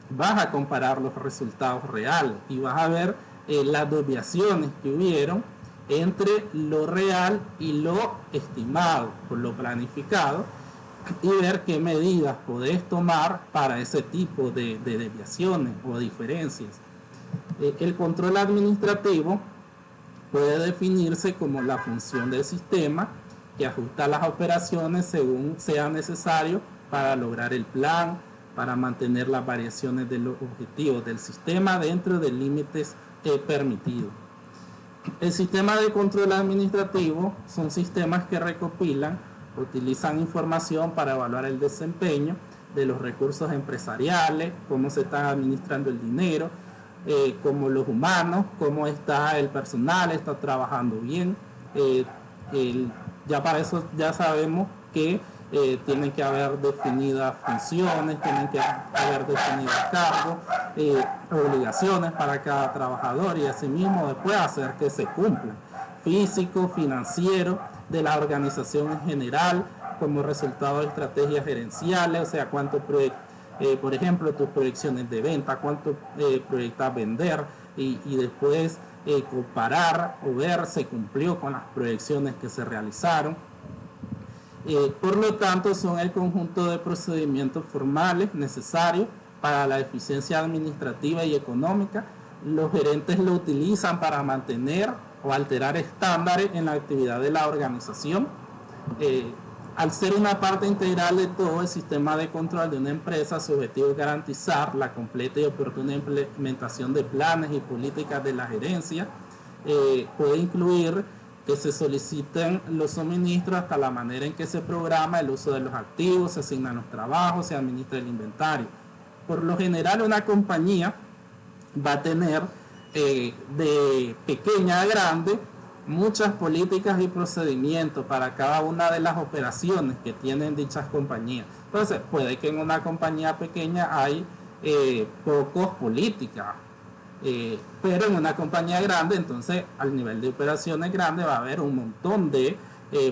vas a comparar los resultados reales y vas a ver las desviaciones que hubieron entre lo real y lo estimado por lo planificado, y ver qué medidas podés tomar para ese tipo de desviaciones o diferencias. El control administrativo puede definirse como la función del sistema que ajusta las operaciones según sea necesario para lograr el plan, para mantener las variaciones de los objetivos del sistema dentro de límites permitidos. El sistema de control administrativo son sistemas que recopilan, utilizan información para evaluar el desempeño de los recursos empresariales, cómo se está administrando el dinero, como los humanos, cómo está el personal, está trabajando bien. Ya para eso ya sabemos que tienen que haber definidas funciones, tienen que haber definidos cargos, obligaciones para cada trabajador y asimismo después hacer que se cumplan. Físico, financiero, de la organización en general, como resultado de estrategias gerenciales, o sea, cuánto por ejemplo, tus proyecciones de venta, cuánto proyectas vender y después comparar o ver si cumplió con las proyecciones que se realizaron. Por lo tanto, son el conjunto de procedimientos formales necesarios para la eficiencia administrativa y económica. Los gerentes lo utilizan para mantener o alterar estándares en la actividad de la organización. Al ser una parte integral de todo el sistema de control de una empresa, su objetivo es garantizar la completa y oportuna implementación de planes y políticas de la gerencia. Puede incluir que se soliciten los suministros hasta la manera en que se programa el uso de los activos, se asignan los trabajos, se administra el inventario. Por lo general, una compañía va a tener de pequeña a grande muchas políticas y procedimientos para cada una de las operaciones que tienen dichas compañías. Entonces, puede que en una compañía pequeña hay pocos políticas, pero en una compañía grande, entonces al nivel de operaciones grande va a haber un montón de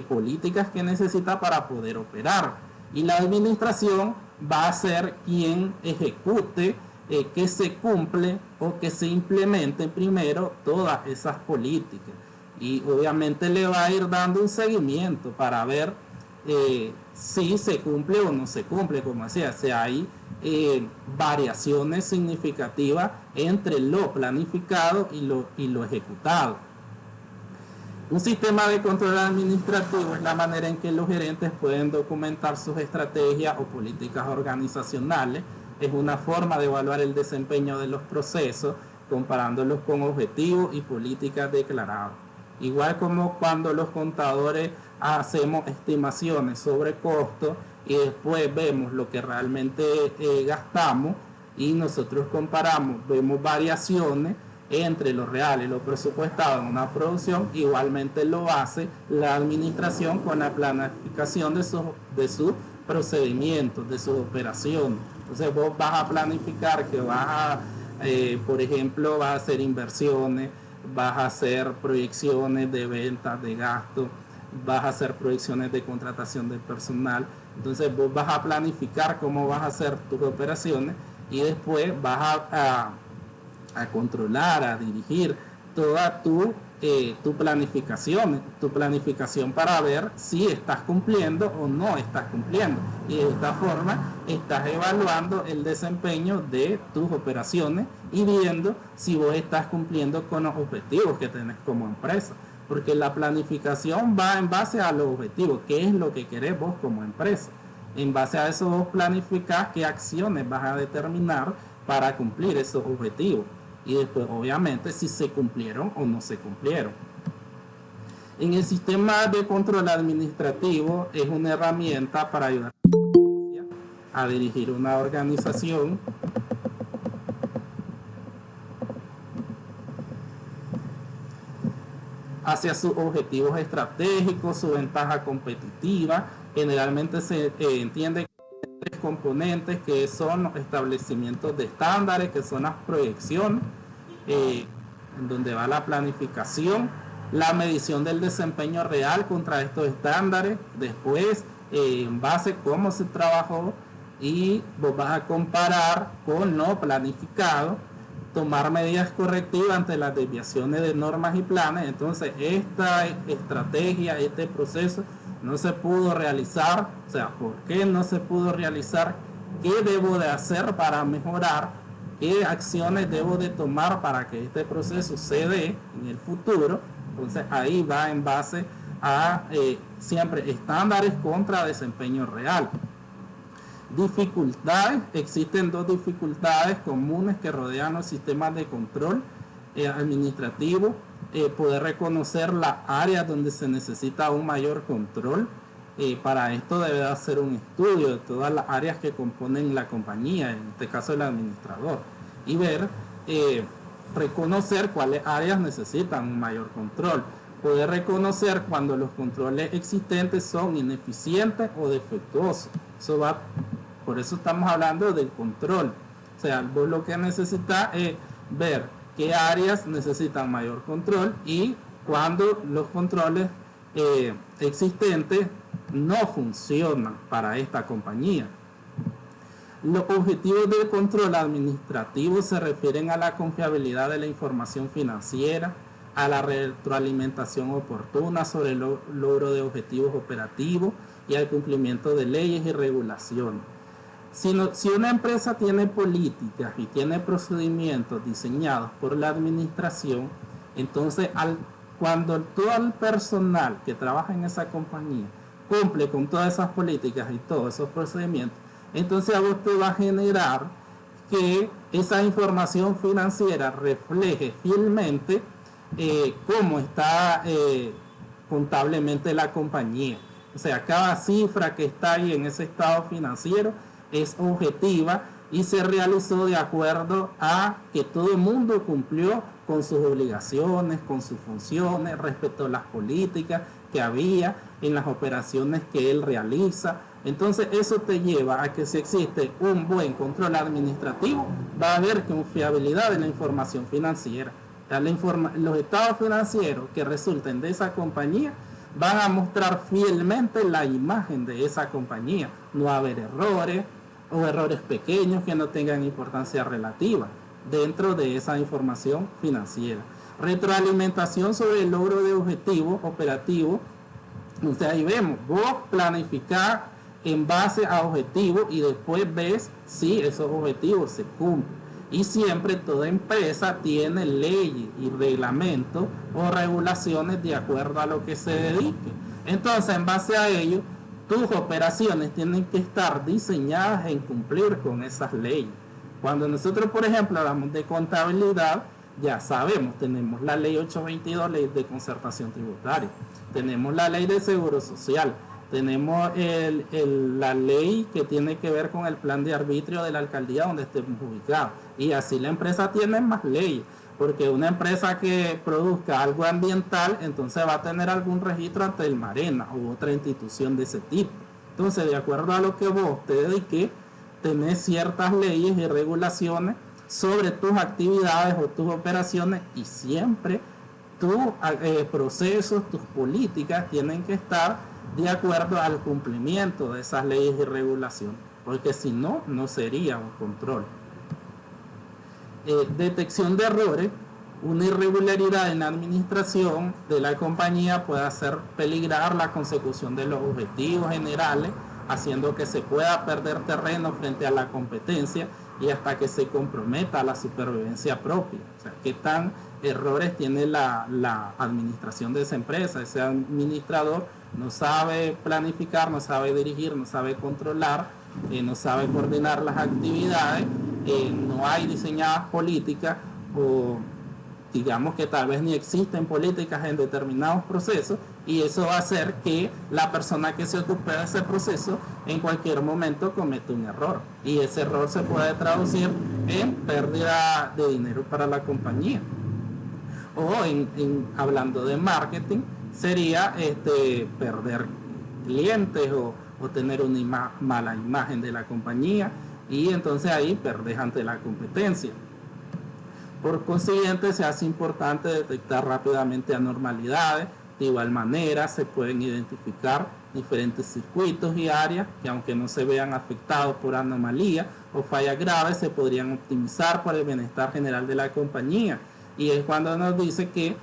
políticas que necesita para poder operar. Y la administración va a ser quien ejecute que se cumple o que se implemente primero todas esas políticas. Y obviamente le va a ir dando un seguimiento para ver si se cumple o no se cumple, como decía, si hay variaciones significativas entre lo planificado y lo ejecutado. Un sistema de control administrativo es la manera en que los gerentes pueden documentar sus estrategias o políticas organizacionales. Es una forma de evaluar el desempeño de los procesos, comparándolos con objetivos y políticas declaradas. Igual como cuando los contadores hacemos estimaciones sobre costos y después vemos lo que realmente gastamos y nosotros comparamos, vemos variaciones entre lo real y lo presupuestado en una producción, igualmente lo hace la administración con la planificación de sus procedimientos, de sus operaciones. Entonces vos vas a planificar que por ejemplo, vas a hacer inversiones, vas a hacer proyecciones de ventas, de gastos, vas a hacer proyecciones de contratación de personal. Entonces vos vas a planificar cómo vas a hacer tus operaciones y después vas a controlar, a dirigir toda tu planificación para ver si estás cumpliendo o no estás cumpliendo. Y de esta forma estás evaluando el desempeño de tus operaciones y viendo si vos estás cumpliendo con los objetivos que tenés como empresa. Porque la planificación va en base a los objetivos, qué es lo que querés vos como empresa. En base a eso vos planificás qué acciones vas a determinar para cumplir esos objetivos. Y después, obviamente, si se cumplieron o no se cumplieron. En el sistema de control administrativo es una herramienta para ayudar a dirigir una organización hacia sus objetivos estratégicos, su ventaja competitiva. Generalmente se entiende que hay tres componentes que son los establecimientos de estándares, que son las proyecciones, en donde va la planificación, la medición del desempeño real contra estos estándares, después en base a cómo se trabajó y vos vas a comparar con lo planificado, tomar medidas correctivas ante las desviaciones de normas y planes. Entonces esta estrategia, este proceso no se pudo realizar, o sea, ¿por qué no se pudo realizar? ¿Qué debo de hacer para mejorar? qué acciones debo de tomar para que este proceso se dé en el futuro. Entonces ahí va en base a siempre estándares contra desempeño real. Dificultades, existen dos dificultades comunes que rodean los sistemas de control administrativo. Poder reconocer las áreas donde se necesita un mayor control. Para esto debe hacer un estudio de todas las áreas que componen la compañía, en este caso el administrador, y ver, reconocer cuáles áreas necesitan un mayor control. Poder reconocer cuando los controles existentes son ineficientes o defectuosos. Por eso estamos hablando del control. O sea, vos lo que necesitas es ver qué áreas necesitan mayor control y cuando los controles existentes no funcionan para esta compañía. Los objetivos del control administrativo se refieren a la confiabilidad de la información financiera, a la retroalimentación oportuna sobre el logro de objetivos operativos y al cumplimiento de leyes y regulaciones. Si una empresa tiene políticas y tiene procedimientos diseñados por la administración, entonces cuando todo el personal que trabaja en esa compañía cumple con todas esas políticas y todos esos procedimientos, entonces a vos te va a generar que esa información financiera refleje fielmente cómo está contablemente la compañía. O sea, cada cifra que está ahí en ese estado financiero es objetiva y se realizó de acuerdo a que todo el mundo cumplió con sus obligaciones, con sus funciones, respetó las políticas que había en las operaciones que él realiza. Entonces eso te lleva a que si existe un buen control administrativo, va a haber confiabilidad en la información financiera. Los estados financieros que resulten de esa compañía van a mostrar fielmente la imagen de esa compañía. No va a haber errores o errores pequeños que no tengan importancia relativa dentro de esa información financiera. Retroalimentación sobre el logro de objetivos operativos. Entonces ahí vemos, vos planificás en base a objetivos y después ves si esos objetivos se cumplen. Y siempre toda empresa tiene leyes y reglamentos o regulaciones de acuerdo a lo que se dedique. Entonces, en base a ello, tus operaciones tienen que estar diseñadas en cumplir con esas leyes. Cuando nosotros, por ejemplo, hablamos de contabilidad, ya sabemos, tenemos la ley 822, ley de concertación tributaria, tenemos la ley de seguro social, tenemos la ley que tiene que ver con el plan de arbitrio de la alcaldía donde estemos ubicados. Y así la empresa tiene más leyes, porque una empresa que produzca algo ambiental, entonces va a tener algún registro ante el Marena u otra institución de ese tipo. Entonces, de acuerdo a lo que vos te dediques, tenés ciertas leyes y regulaciones sobre tus actividades o tus operaciones, y siempre tus procesos, tus políticas tienen que estar de acuerdo al cumplimiento de esas leyes y regulaciones, porque si no, no sería un control. Detección de errores. Una irregularidad en la administración de la compañía puede hacer peligrar la consecución de los objetivos generales, haciendo que se pueda perder terreno frente a la competencia y hasta que se comprometa la supervivencia propia. O sea, qué tan errores tiene la administración de esa empresa. Ese administrador no sabe planificar, no sabe dirigir, no sabe controlar, no sabe coordinar las actividades, no hay diseñadas políticas, o digamos que tal vez ni existen políticas en determinados procesos, y eso va a hacer que la persona que se ocupe de ese proceso en cualquier momento cometa un error, y ese error se puede traducir en pérdida de dinero para la compañía. O hablando de marketing, sería perder clientes o tener una mala imagen de la compañía, y entonces ahí perdés ante la competencia. Por consiguiente, se hace importante detectar rápidamente anormalidades. De igual manera, se pueden identificar diferentes circuitos y áreas que, aunque no se vean afectados por anomalías o fallas graves, se podrían optimizar para el bienestar general de la compañía. Y es cuando nos dice que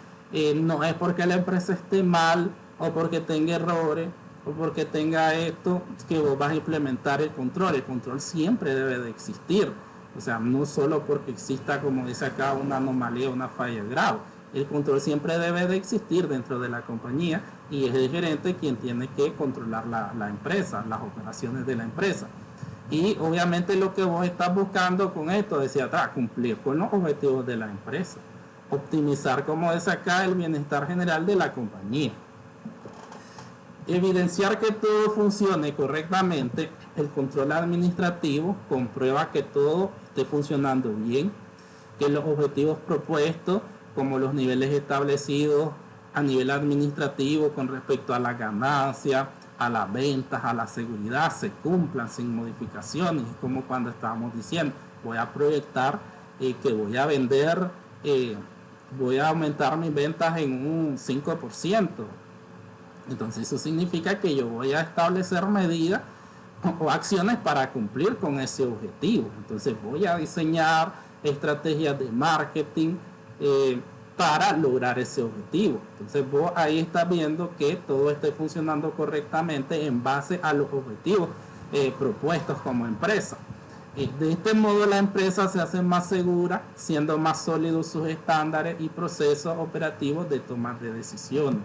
no es porque la empresa esté mal o porque tenga errores o porque tenga esto que vos vas a implementar el control. El control siempre debe de existir. O sea, no solo porque exista, como dice acá, una anomalía, una falla grave. El control siempre debe de existir dentro de la compañía y es el gerente quien tiene que controlar la empresa, las operaciones de la empresa. Y obviamente lo que vos estás buscando con esto, decía atrás, cumplir con los objetivos de la empresa, optimizar, como dice acá, el bienestar general de la compañía. Evidenciar que todo funcione correctamente. El control administrativo comprueba que todo esté funcionando bien, que los objetivos propuestos, como los niveles establecidos a nivel administrativo con respecto a la ganancia, a las ventas, a la seguridad, se cumplan sin modificaciones. Es como cuando estábamos diciendo, voy a proyectar que voy a vender, voy a aumentar mis ventas en un 5%. Entonces eso significa que yo voy a establecer medidas o acciones para cumplir con ese objetivo. Entonces voy a diseñar estrategias de marketing para lograr ese objetivo. Entonces vos ahí estás viendo que todo esté funcionando correctamente en base a los objetivos propuestos como empresa. De este modo la empresa se hace más segura, siendo más sólidos sus estándares y procesos operativos de toma de decisiones.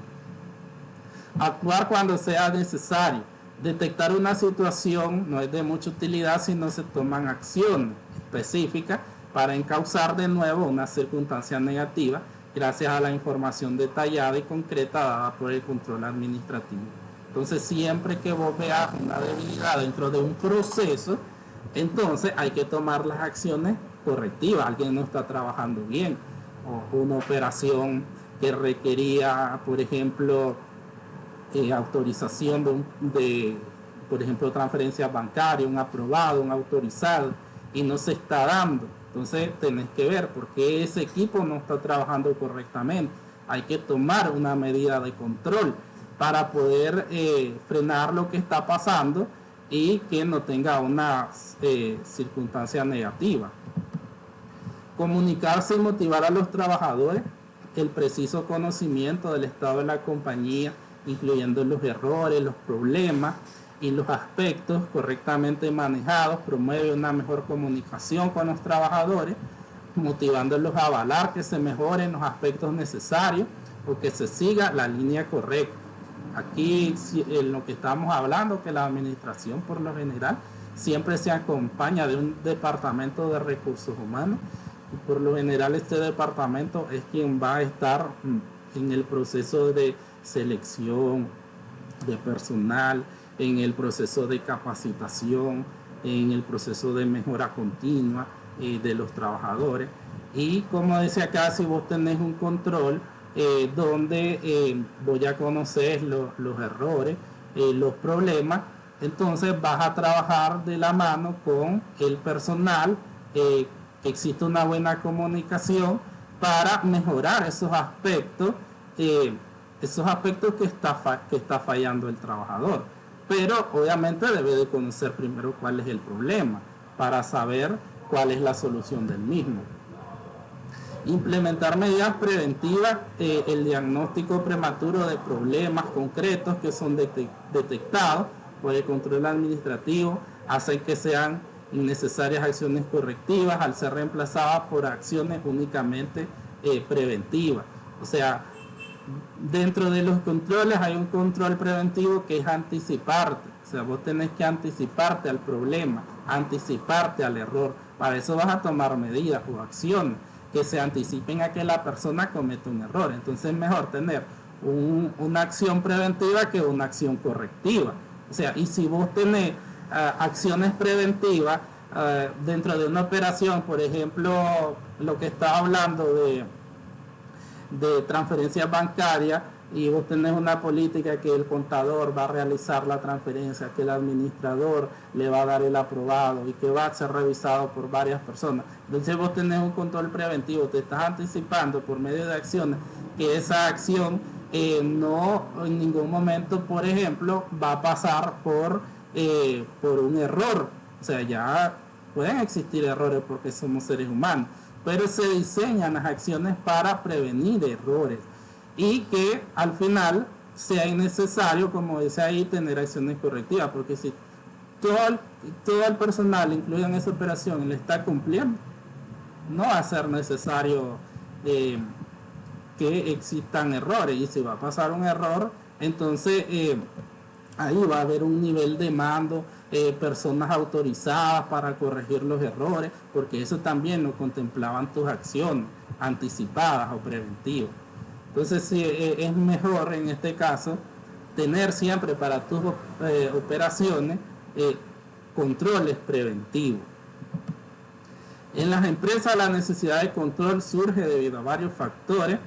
Actuar cuando sea necesario. Detectar una situación no es de mucha utilidad si no se toman acciones específicas para encauzar de nuevo una circunstancia negativa gracias a la información detallada y concreta dada por el control administrativo. Entonces siempre que vos veas una debilidad dentro de un proceso, entonces hay que tomar las acciones correctivas. Alguien no está trabajando bien, o una operación que requería, por ejemplo, autorización por ejemplo, transferencia bancaria, un aprobado, un autorizado, y no se está dando. Entonces tenés que ver por qué ese equipo no está trabajando correctamente. Hay que tomar una medida de control para poder frenar lo que está pasando y que no tenga una circunstancia negativa. Comunicarse y motivar a los trabajadores el preciso conocimiento del estado de la compañía, incluyendo los errores, los problemas y los aspectos correctamente manejados, promueve una mejor comunicación con los trabajadores, motivándolos a avalar que se mejoren los aspectos necesarios o que se siga la línea correcta. Aquí en lo que estamos hablando, que la administración por lo general siempre se acompaña de un departamento de recursos humanos y por lo general este departamento es quien va a estar en el proceso de selección de personal, en el proceso de capacitación, en el proceso de mejora continua de los trabajadores. Y como decía acá, si vos tenés un control donde voy a conocer los errores, los problemas, entonces vas a trabajar de la mano con el personal, que existe una buena comunicación para mejorar esos aspectos que está fallando el trabajador. Pero obviamente debe de conocer primero cuál es el problema para saber cuál es la solución del mismo. Implementar medidas preventivas, el diagnóstico prematuro de problemas concretos que son detectados por el control administrativo, hacen que sean innecesarias acciones correctivas al ser reemplazadas por acciones únicamente preventivas. O sea, dentro de los controles hay un control preventivo que es anticiparte. O sea, vos tenés que anticiparte al problema, anticiparte al error. Para eso vas a tomar medidas o acciones que se anticipen a que la persona cometa un error. Entonces es mejor tener una acción preventiva que una acción correctiva. O sea, y si vos tenés acciones preventivas dentro de una operación, por ejemplo, lo que estaba hablando de transferencias bancarias, y vos tenés una política que el contador va a realizar la transferencia, que el administrador le va a dar el aprobado y que va a ser revisado por varias personas. Entonces vos tenés un control preventivo, te estás anticipando por medio de acciones que esa acción no en ningún momento, por ejemplo, va a pasar por un error. O sea, ya pueden existir errores porque somos seres humanos, pero se diseñan las acciones para prevenir errores y que al final sea innecesario, como dice ahí, tener acciones correctivas, porque si todo el personal incluido en esa operación le está cumpliendo, no va a ser necesario que existan errores. Y si va a pasar un error, entonces ahí va a haber un nivel de mando, personas autorizadas para corregir los errores, porque eso también lo contemplaban tus acciones anticipadas o preventivas. Entonces sí, es mejor en este caso tener siempre para tus operaciones controles preventivos. En las empresas la necesidad de control surge debido a varios factores.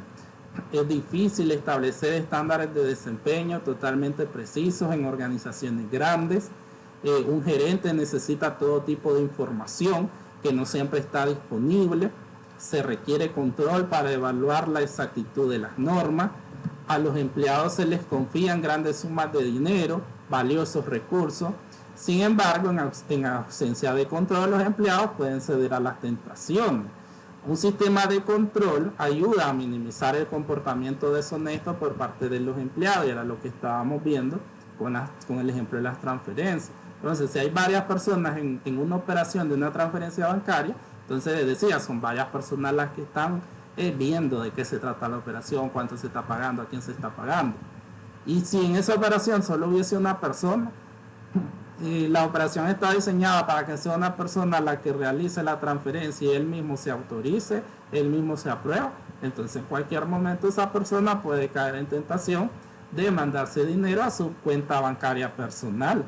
Es difícil establecer estándares de desempeño totalmente precisos en organizaciones grandes. Un gerente necesita todo tipo de información que no siempre está disponible. Se requiere control para evaluar la exactitud de las normas. A los empleados se les confían grandes sumas de dinero, valiosos recursos. Sin embargo, en ausencia de control, los empleados pueden ceder a las tentaciones. Un sistema de control ayuda a minimizar el comportamiento deshonesto por parte de los empleados, y era lo que estábamos viendo con el ejemplo de las transferencias. Entonces, si hay varias personas en una operación de una transferencia bancaria, entonces decía, son varias personas las que están viendo de qué se trata la operación, cuánto se está pagando, a quién se está pagando. Y si en esa operación solo hubiese una persona, la operación está diseñada para que sea una persona la que realice la transferencia y él mismo se autorice, él mismo se aprueba, entonces en cualquier momento esa persona puede caer en tentación de mandarse dinero a su cuenta bancaria personal.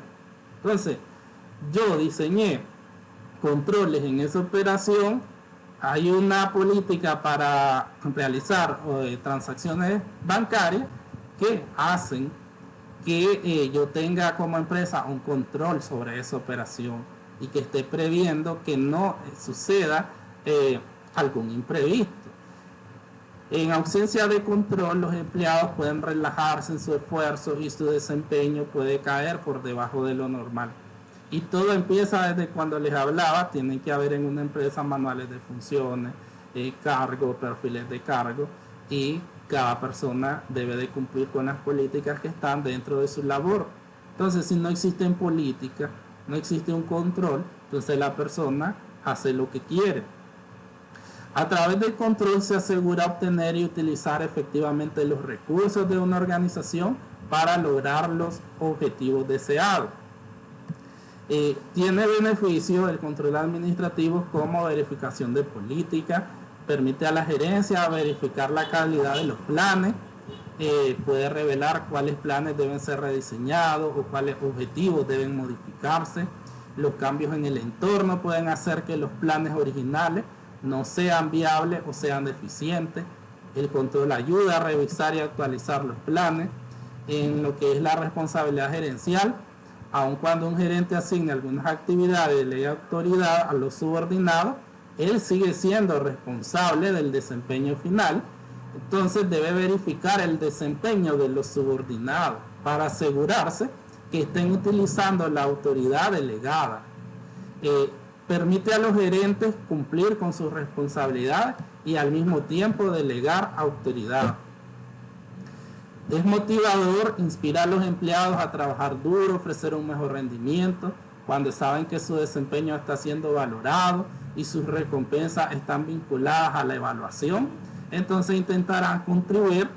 Entonces, yo diseñé controles en esa operación. Hay una política para realizar transacciones bancarias que hacen que yo tenga como empresa un control sobre esa operación y que esté previendo que no suceda algún imprevisto. En ausencia de control, los empleados pueden relajarse en su esfuerzo y su desempeño puede caer por debajo de lo normal. Y todo empieza desde cuando les hablaba, tienen que haber en una empresa manuales de funciones, cargo, perfiles de cargo, y cada persona debe de cumplir con las políticas que están dentro de su labor. Entonces, si no existen políticas, no existe un control, entonces la persona hace lo que quiere. A través del control se asegura obtener y utilizar efectivamente los recursos de una organización para lograr los objetivos deseados. Tiene beneficio el control administrativo como verificación de política, permite a la gerencia verificar la calidad de los planes, puede revelar cuáles planes deben ser rediseñados o cuáles objetivos deben modificarse. Los cambios en el entorno pueden hacer que los planes originales no sean viables o sean deficientes. El control ayuda a revisar y actualizar los planes. En lo que es la responsabilidad gerencial, aun cuando un gerente asigne algunas actividades de ley y autoridad a los subordinados, él sigue siendo responsable del desempeño final. Entonces debe verificar el desempeño de los subordinados para asegurarse que estén utilizando la autoridad delegada. Permite a los gerentes cumplir con sus responsabilidades y al mismo tiempo delegar autoridad. Es motivador, inspira a los empleados a trabajar duro, ofrecer un mejor rendimiento, cuando saben que su desempeño está siendo valorado y sus recompensas están vinculadas a la evaluación. Entonces intentarán contribuir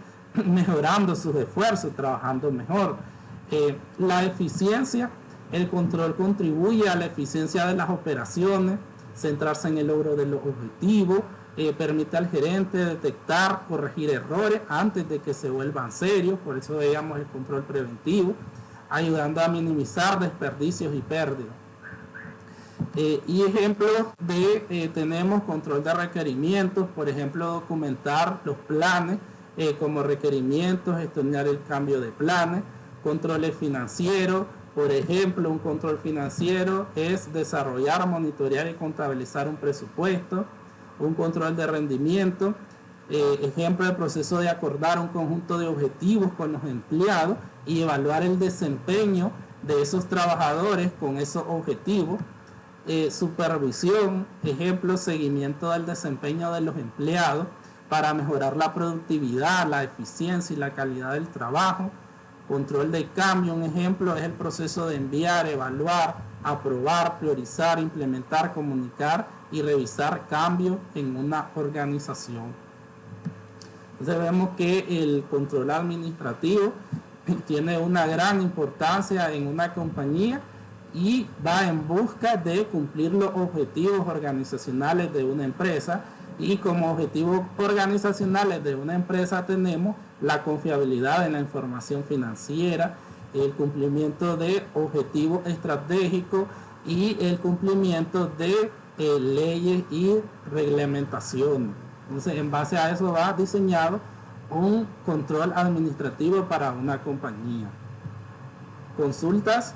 mejorando sus esfuerzos, trabajando mejor. La eficiencia, el control contribuye a la eficiencia de las operaciones, centrarse en el logro de los objetivos, permite al gerente detectar, corregir errores antes de que se vuelvan serios, por eso veíamos el control preventivo, ayudando a minimizar desperdicios y pérdidas. Y ejemplos de, tenemos control de requerimientos, por ejemplo, documentar los planes como requerimientos, gestionar el cambio de planes, controles financieros. Por ejemplo, un control financiero es desarrollar, monitorear y contabilizar un presupuesto. Un control de rendimiento, ejemplo del proceso de acordar un conjunto de objetivos con los empleados y evaluar el desempeño de esos trabajadores con esos objetivos. Supervisión, ejemplo, seguimiento del desempeño de los empleados para mejorar la productividad, la eficiencia y la calidad del trabajo. Control de cambio, un ejemplo, es el proceso de enviar, evaluar, aprobar, priorizar, implementar, comunicar y revisar cambios en una organización. Entonces vemos que el control administrativo tiene una gran importancia en una compañía y va en busca de cumplir los objetivos organizacionales de una empresa, y como objetivos organizacionales de una empresa tenemos la confiabilidad en la información financiera, el cumplimiento de objetivos estratégicos y el cumplimiento de leyes y reglamentaciones. Entonces, en base a eso va diseñado un control administrativo para una compañía. ¿Consultas?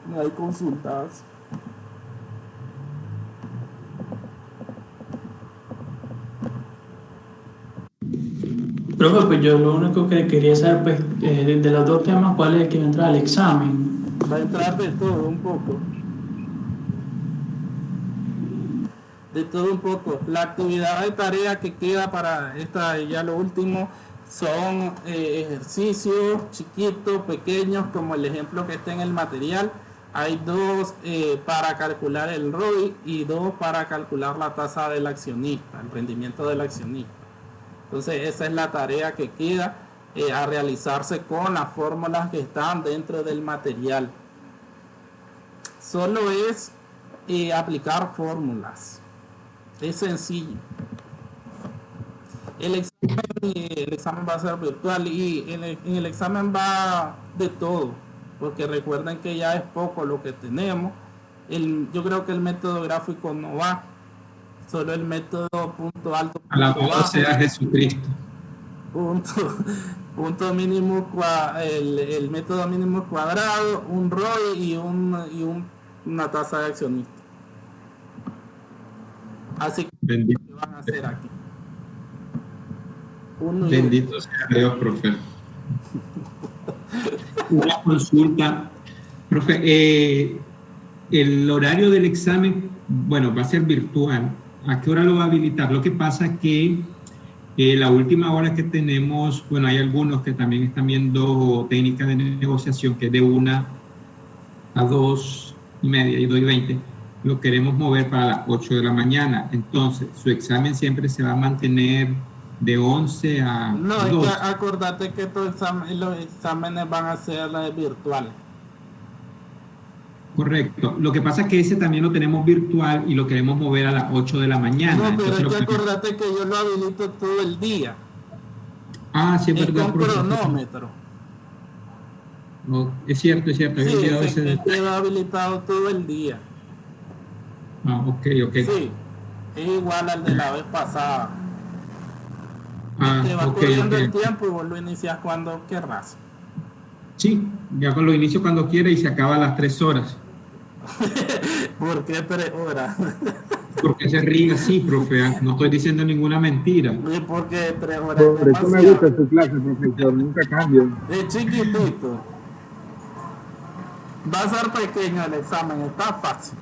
No hay consultas. Profe, pues yo lo único que quería saber, pues, de los dos temas, ¿cuál es el que entra al examen? Va a entrar de todo un poco. De todo un poco. La actividad de tarea que queda para esta, ya lo último, son ejercicios chiquitos, pequeños, como el ejemplo que está en el material. Hay dos para calcular el ROI y dos para calcular la tasa del accionista, el rendimiento del accionista. Entonces esa es la tarea que queda a realizarse con las fórmulas que están dentro del material. Solo es aplicar fórmulas. Es sencillo. El examen va a ser virtual y en el examen va de todo, porque recuerden que ya es poco lo que tenemos. Yo creo que el método gráfico no va, solo el método punto alto. Alabado sea Jesucristo. Punto mínimo, el método mínimo cuadrado, un ROI y una tasa de accionista. Así que Bendito. ¿qué van a hacer aquí? Bendito sea Dios, profe. Una consulta, profe. El horario del examen, bueno, va a ser virtual. ¿A qué hora lo va a habilitar? Lo que pasa es que la última hora que tenemos, bueno, hay algunos que también están viendo técnicas de negociación, que es de 1 a 2:30 y 2:20. Lo queremos mover para las 8 de la mañana. Entonces, su examen siempre se va a mantener de 11 a 2. No, es que acordate que los exámenes van a ser virtuales. Correcto. Lo que pasa es que ese también lo tenemos virtual y lo queremos mover a las 8 de la mañana. No, pero entonces, es que acordate que yo lo habilito todo el día. Ah, sí, es verdad. Con cronómetro. No, es cierto. Sí, queda habilitado todo el día. Ah, ok. Sí, es igual al de la vez pasada. Te va ok. corriendo el tiempo y vos lo inicias cuando querrás. Sí, ya con lo inicio cuando quiera y se acaba a las 3 horas. ¿Por qué 3 horas? Porque se ríe así, profe. No estoy diciendo ninguna mentira. ¿Y por qué 3 horas? Por eso me gusta su clase, profesor. Nunca cambia. Es chiquitito. Va a ser pequeño el examen, está fácil.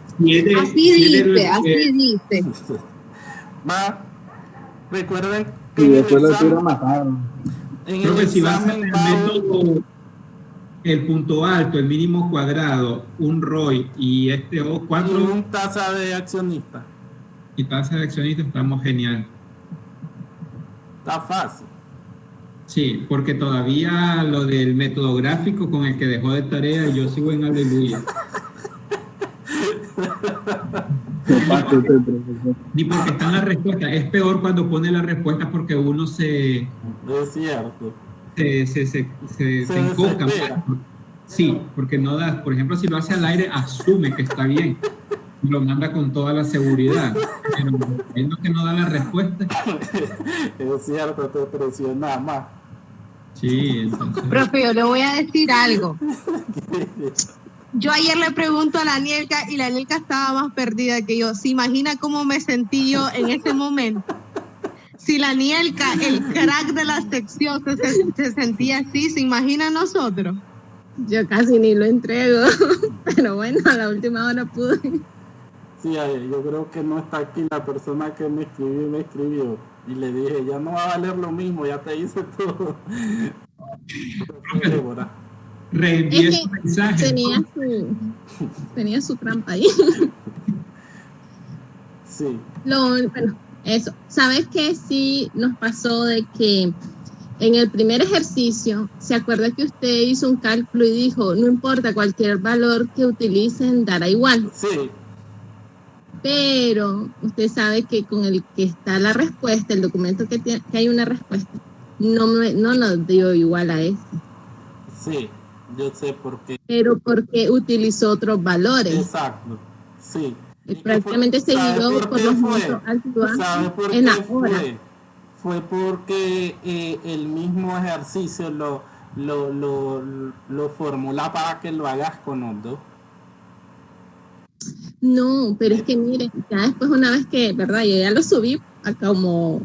Así dice. Va. Recuerden que Y en el después lo examen, tiro matado. en el Profe, si va a ser examen el va método, el punto alto, el mínimo cuadrado, un ROI y y 4 un tasa de accionista. y tasa de accionista, estamos genial. Está fácil. Sí, porque todavía lo del método gráfico con el que dejó de tarea, yo sigo en aleluya. Ni porque están las respuestas. Es peor cuando pone las respuestas porque uno se Es cierto. se encoca. Sí, porque no da, por ejemplo, si lo hace al aire, asume que está bien. Y lo manda con toda la seguridad. Pero viendo que no da la respuesta. Es cierto, te presiona más. Sí, entonces. Profe, yo le voy a decir algo. Yo ayer le pregunto a la Nielka y la Nielka estaba más perdida que yo. ¿Se imagina cómo me sentí yo en ese momento? Si la Nielka, el crack de la sección, se sentía así, ¿se imagina nosotros? Yo casi ni lo entrego, pero bueno, a la última hora pude. Sí, yo creo que no está aquí la persona que me escribió. Y le dije, ya no va a valer lo mismo, ya te hice todo. Débora. Reenvíe Es su que mensaje. tenía su trampa ahí. Sí, Bueno, eso. ¿Sabes qué? Sí nos pasó de que en el primer ejercicio, ¿se acuerda que usted hizo un cálculo y dijo, no importa, cualquier valor que utilicen dará igual? sí, Pero usted sabe que con el que está la respuesta, el documento que hay una respuesta, no nos dio igual a ese, sí, yo sé por qué. pero porque utilizó otros valores. Exacto, sí. Y Es que prácticamente se ¿sabe guió por por qué los fue? montos altos y bajos ¿Sabe por en la qué hora. fue? Fue porque el mismo ejercicio lo formula para que lo hagas con los dos. No, pero es que mire, ya después una vez que, ¿verdad? Yo ya lo subí a como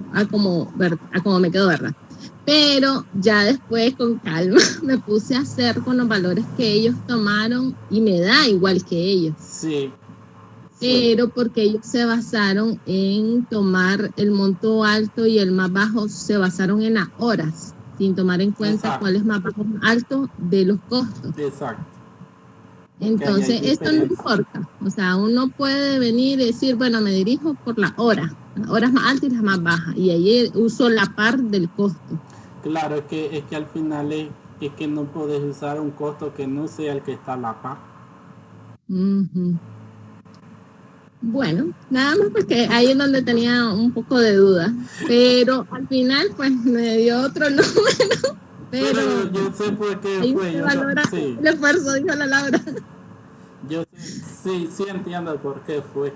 me quedó, ¿verdad? Pero ya después con calma me puse a hacer con los valores que ellos tomaron y me da igual que ellos. Sí. Pero porque ellos se basaron en tomar el monto alto y el más bajo, se basaron en las horas, sin tomar en cuenta Exacto. cuál es más bajo o más alto de los costos. Exacto. Entonces, esto no importa. O sea, uno puede venir y decir, bueno, me dirijo por las horas más altas y las más bajas, y ahí uso la par del costo. Claro, es que al final es que no puedes usar un costo que no sea el que está a la par. Uh-huh. Bueno, nada más porque ahí es donde tenía un poco de duda, pero al final pues me dio otro número, Pero yo sé por qué ahí fue. se Yo valora sí, el esfuerzo, dijo la Laura. yo sí entiendo por qué fue.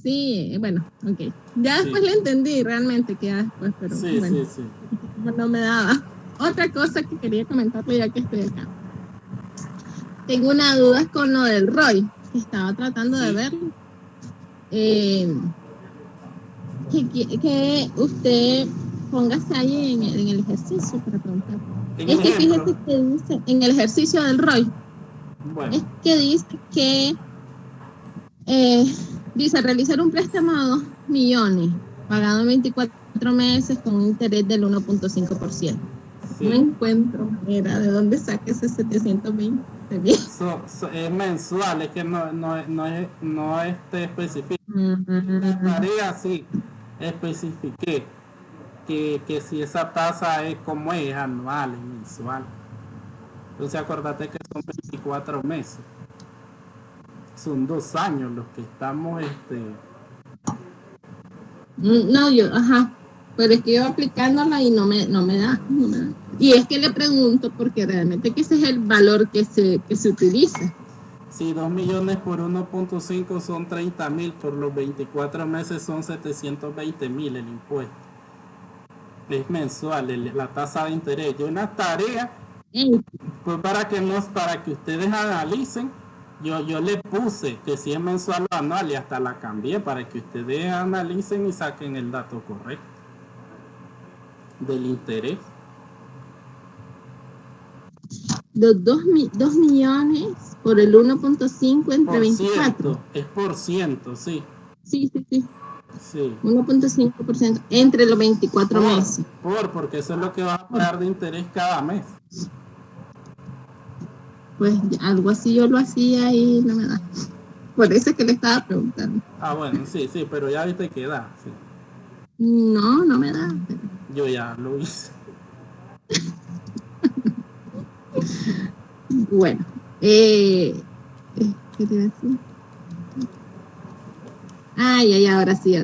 Sí, bueno, ok. Ya Sí. después le entendí realmente que ya después, pero Sí, bueno, sí. no me daba. Otra cosa que quería comentarle ya que estoy acá. Tengo una duda con lo del ROI, que estaba tratando de ver. Que usted póngase ahí en el ejercicio para preguntar. Es que fíjese que dice, en el ejercicio del ROI, Bueno. es que dice que dice realizar un préstamo de 2 millones, pagado en 24 meses con un interés del 1.5%. Sí. No encuentro manera de dónde saque ese 720 mil. Es mensual, es que no especifica. La tarea sí especifiqué que si esa tasa es como es anual, es mensual. Entonces acuérdate que son 24 meses. Son 2 años los que estamos No, pero es que yo aplicándola y no me da. Y es que le pregunto porque realmente que ese es el valor que se utiliza. Si 2 millones por 1.5 son 30.000, por los 24 meses son 720.000 el impuesto. Es mensual, la tasa de interés. Yo una tarea, pues para que ustedes analicen, yo le puse que si es mensual o anual y hasta la cambié para que ustedes analicen y saquen el dato correcto del interés. Los 2 millones por el 1.5 entre 24. Es por ciento, sí. Sí. Sí. 1.5% entre los 24 meses. Porque eso es lo que va a pagar de interés cada mes. Pues algo así yo lo hacía y no me da. Por eso es que le estaba preguntando. Ah, bueno, sí, pero ya viste que da. Sí. No me da. Yo ya lo hice. Bueno, ¿qué te iba a decir? Ahora sí.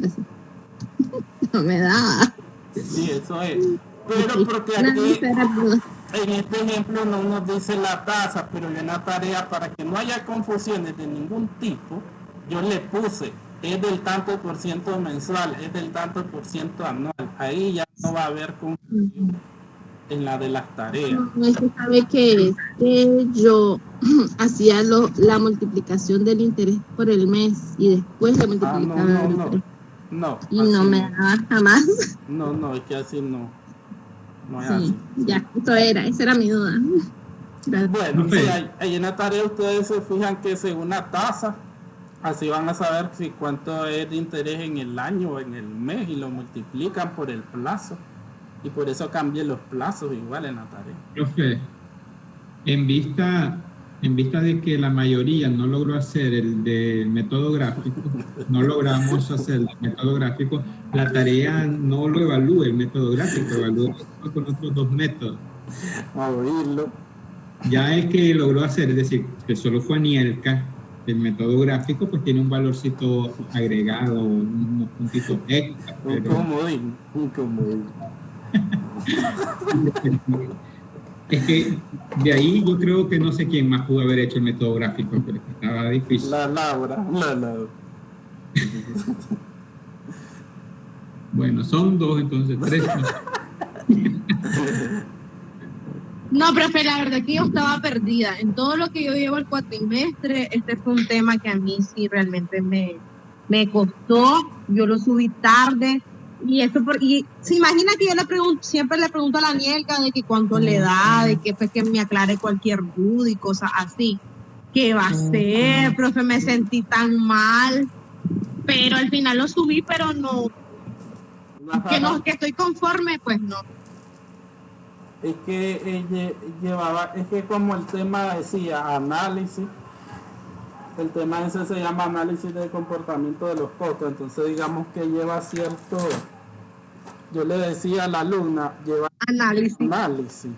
No me da. Sí, eso es. Pero porque aquí, en este ejemplo no nos dice la tasa, pero en la tarea, para que no haya confusiones de ningún tipo, yo le puse, es del tanto por ciento mensual, es del tanto por ciento anual. Ahí ya no va a haber confusión en la de las tareas. No, es que sabe que yo hacía la multiplicación del interés por el mes y después le multiplicaba el interés. No. Y no me daba jamás. No, es que así no. No es sí, así. Ya, esa era mi duda. Gracias. Bueno, sí, ahí en la tarea ustedes se fijan que según la tasa, Así van a saber si cuánto es de interés en el año o en el mes y lo multiplican por el plazo. Y por eso cambian los plazos igual en la tarea. Profe, en vista de que la mayoría no logró hacer el de método gráfico, no logramos hacer el método gráfico, la tarea no lo evalúa el método gráfico, evalúa con otros dos métodos. A oírlo. Ya el que logró hacer, es decir, que solo fue Anielka, el método gráfico, pues tiene un valorcito agregado, unos puntitos extra. Un Pero comodín. es que de ahí yo creo que no sé quién más pudo haber hecho el método gráfico, pero estaba difícil. La Laura. Bueno, son dos, entonces tres. No, profe, la verdad que yo estaba perdida. En todo lo que yo llevo el cuatrimestre, este fue un tema que a mí sí realmente me costó. Yo lo subí tarde. Y se imagina que yo siempre le pregunto a la Anielka de que cuánto le da, de que pues que me aclare cualquier duda y cosas así. ¿Qué va a ser, profe? Me sentí tan mal. Pero al final lo subí, pero no. Que estoy conforme, pues no. Es que llevaba, es que como el tema decía análisis, el tema ese se llama análisis de comportamiento de los costos, entonces digamos que lleva cierto, yo le decía a la alumna, lleva análisis.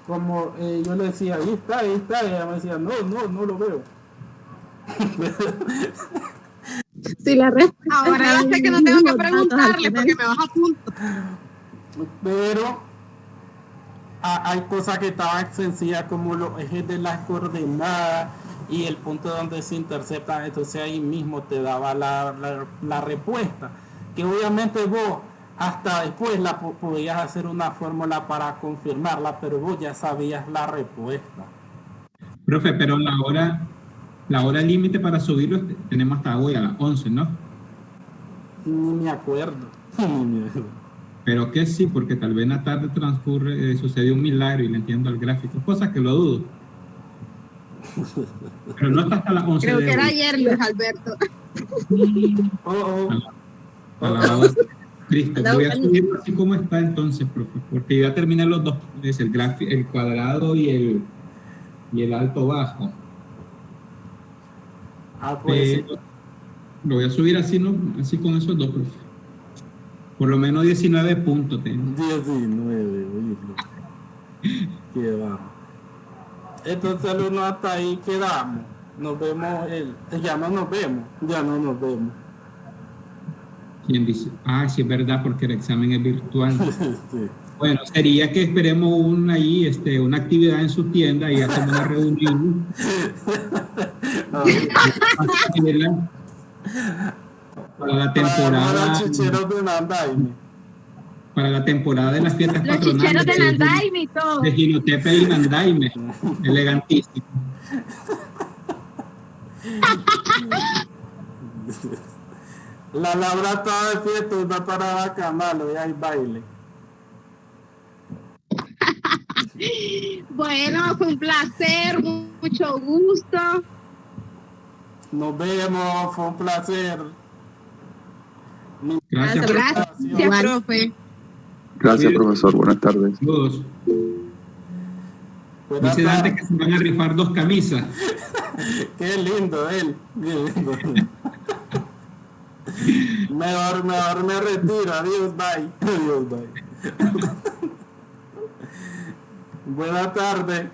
Como yo le decía, ahí está, y ella me decía, no lo veo. Sí, la respuesta. Ahora ya sé que no tengo que preguntarle porque me baja punto. Pero hay cosas que estaban sencillas como los ejes de las coordenadas y el punto donde se interceptan, entonces ahí mismo te daba la respuesta, que obviamente vos hasta después podías hacer una fórmula para confirmarla, pero vos ya sabías la respuesta. Profe, pero la hora límite para subirlo tenemos hasta hoy a las 11, ¿no? Ni me acuerdo. Pero que sí, porque tal vez en la tarde sucedió un milagro y le entiendo al gráfico, cosa que lo dudo. Pero no está hasta las 11. Creo que era ayer, Luis Alberto. Alabado Cristo. Voy a subirlo así como está entonces, profe, porque ya terminé los dos, es el cuadrado y el alto bajo. Pues lo voy a subir así, ¿no? Así con esos dos, profe. Por lo menos 19 puntos tengo. 19, qué bajo. Entonces, alumnos, hasta ahí quedamos. Nos vemos, ya no nos vemos. ¿Quién dice? Sí, es verdad, porque el examen es virtual. Sí. Bueno, sería que esperemos una actividad en su tienda y hacemos una reunión. Para la temporada. Para la temporada de las fiestas los patronales. Los chicheros de Nandaime y todo. De Ginotepe y Nandaime. Elegantísimo. La Laura estaba de fiesta, una parada camalo y hay baile. Bueno, fue un placer, mucho gusto. Nos vemos, fue un placer. Gracias, profe. Gracias, profesor. Buenas tardes. Saludos. Dice Dante que se van a rifar 2 camisas. Qué lindo él. Mejor me retiro. Adiós, bye. Buenas tardes.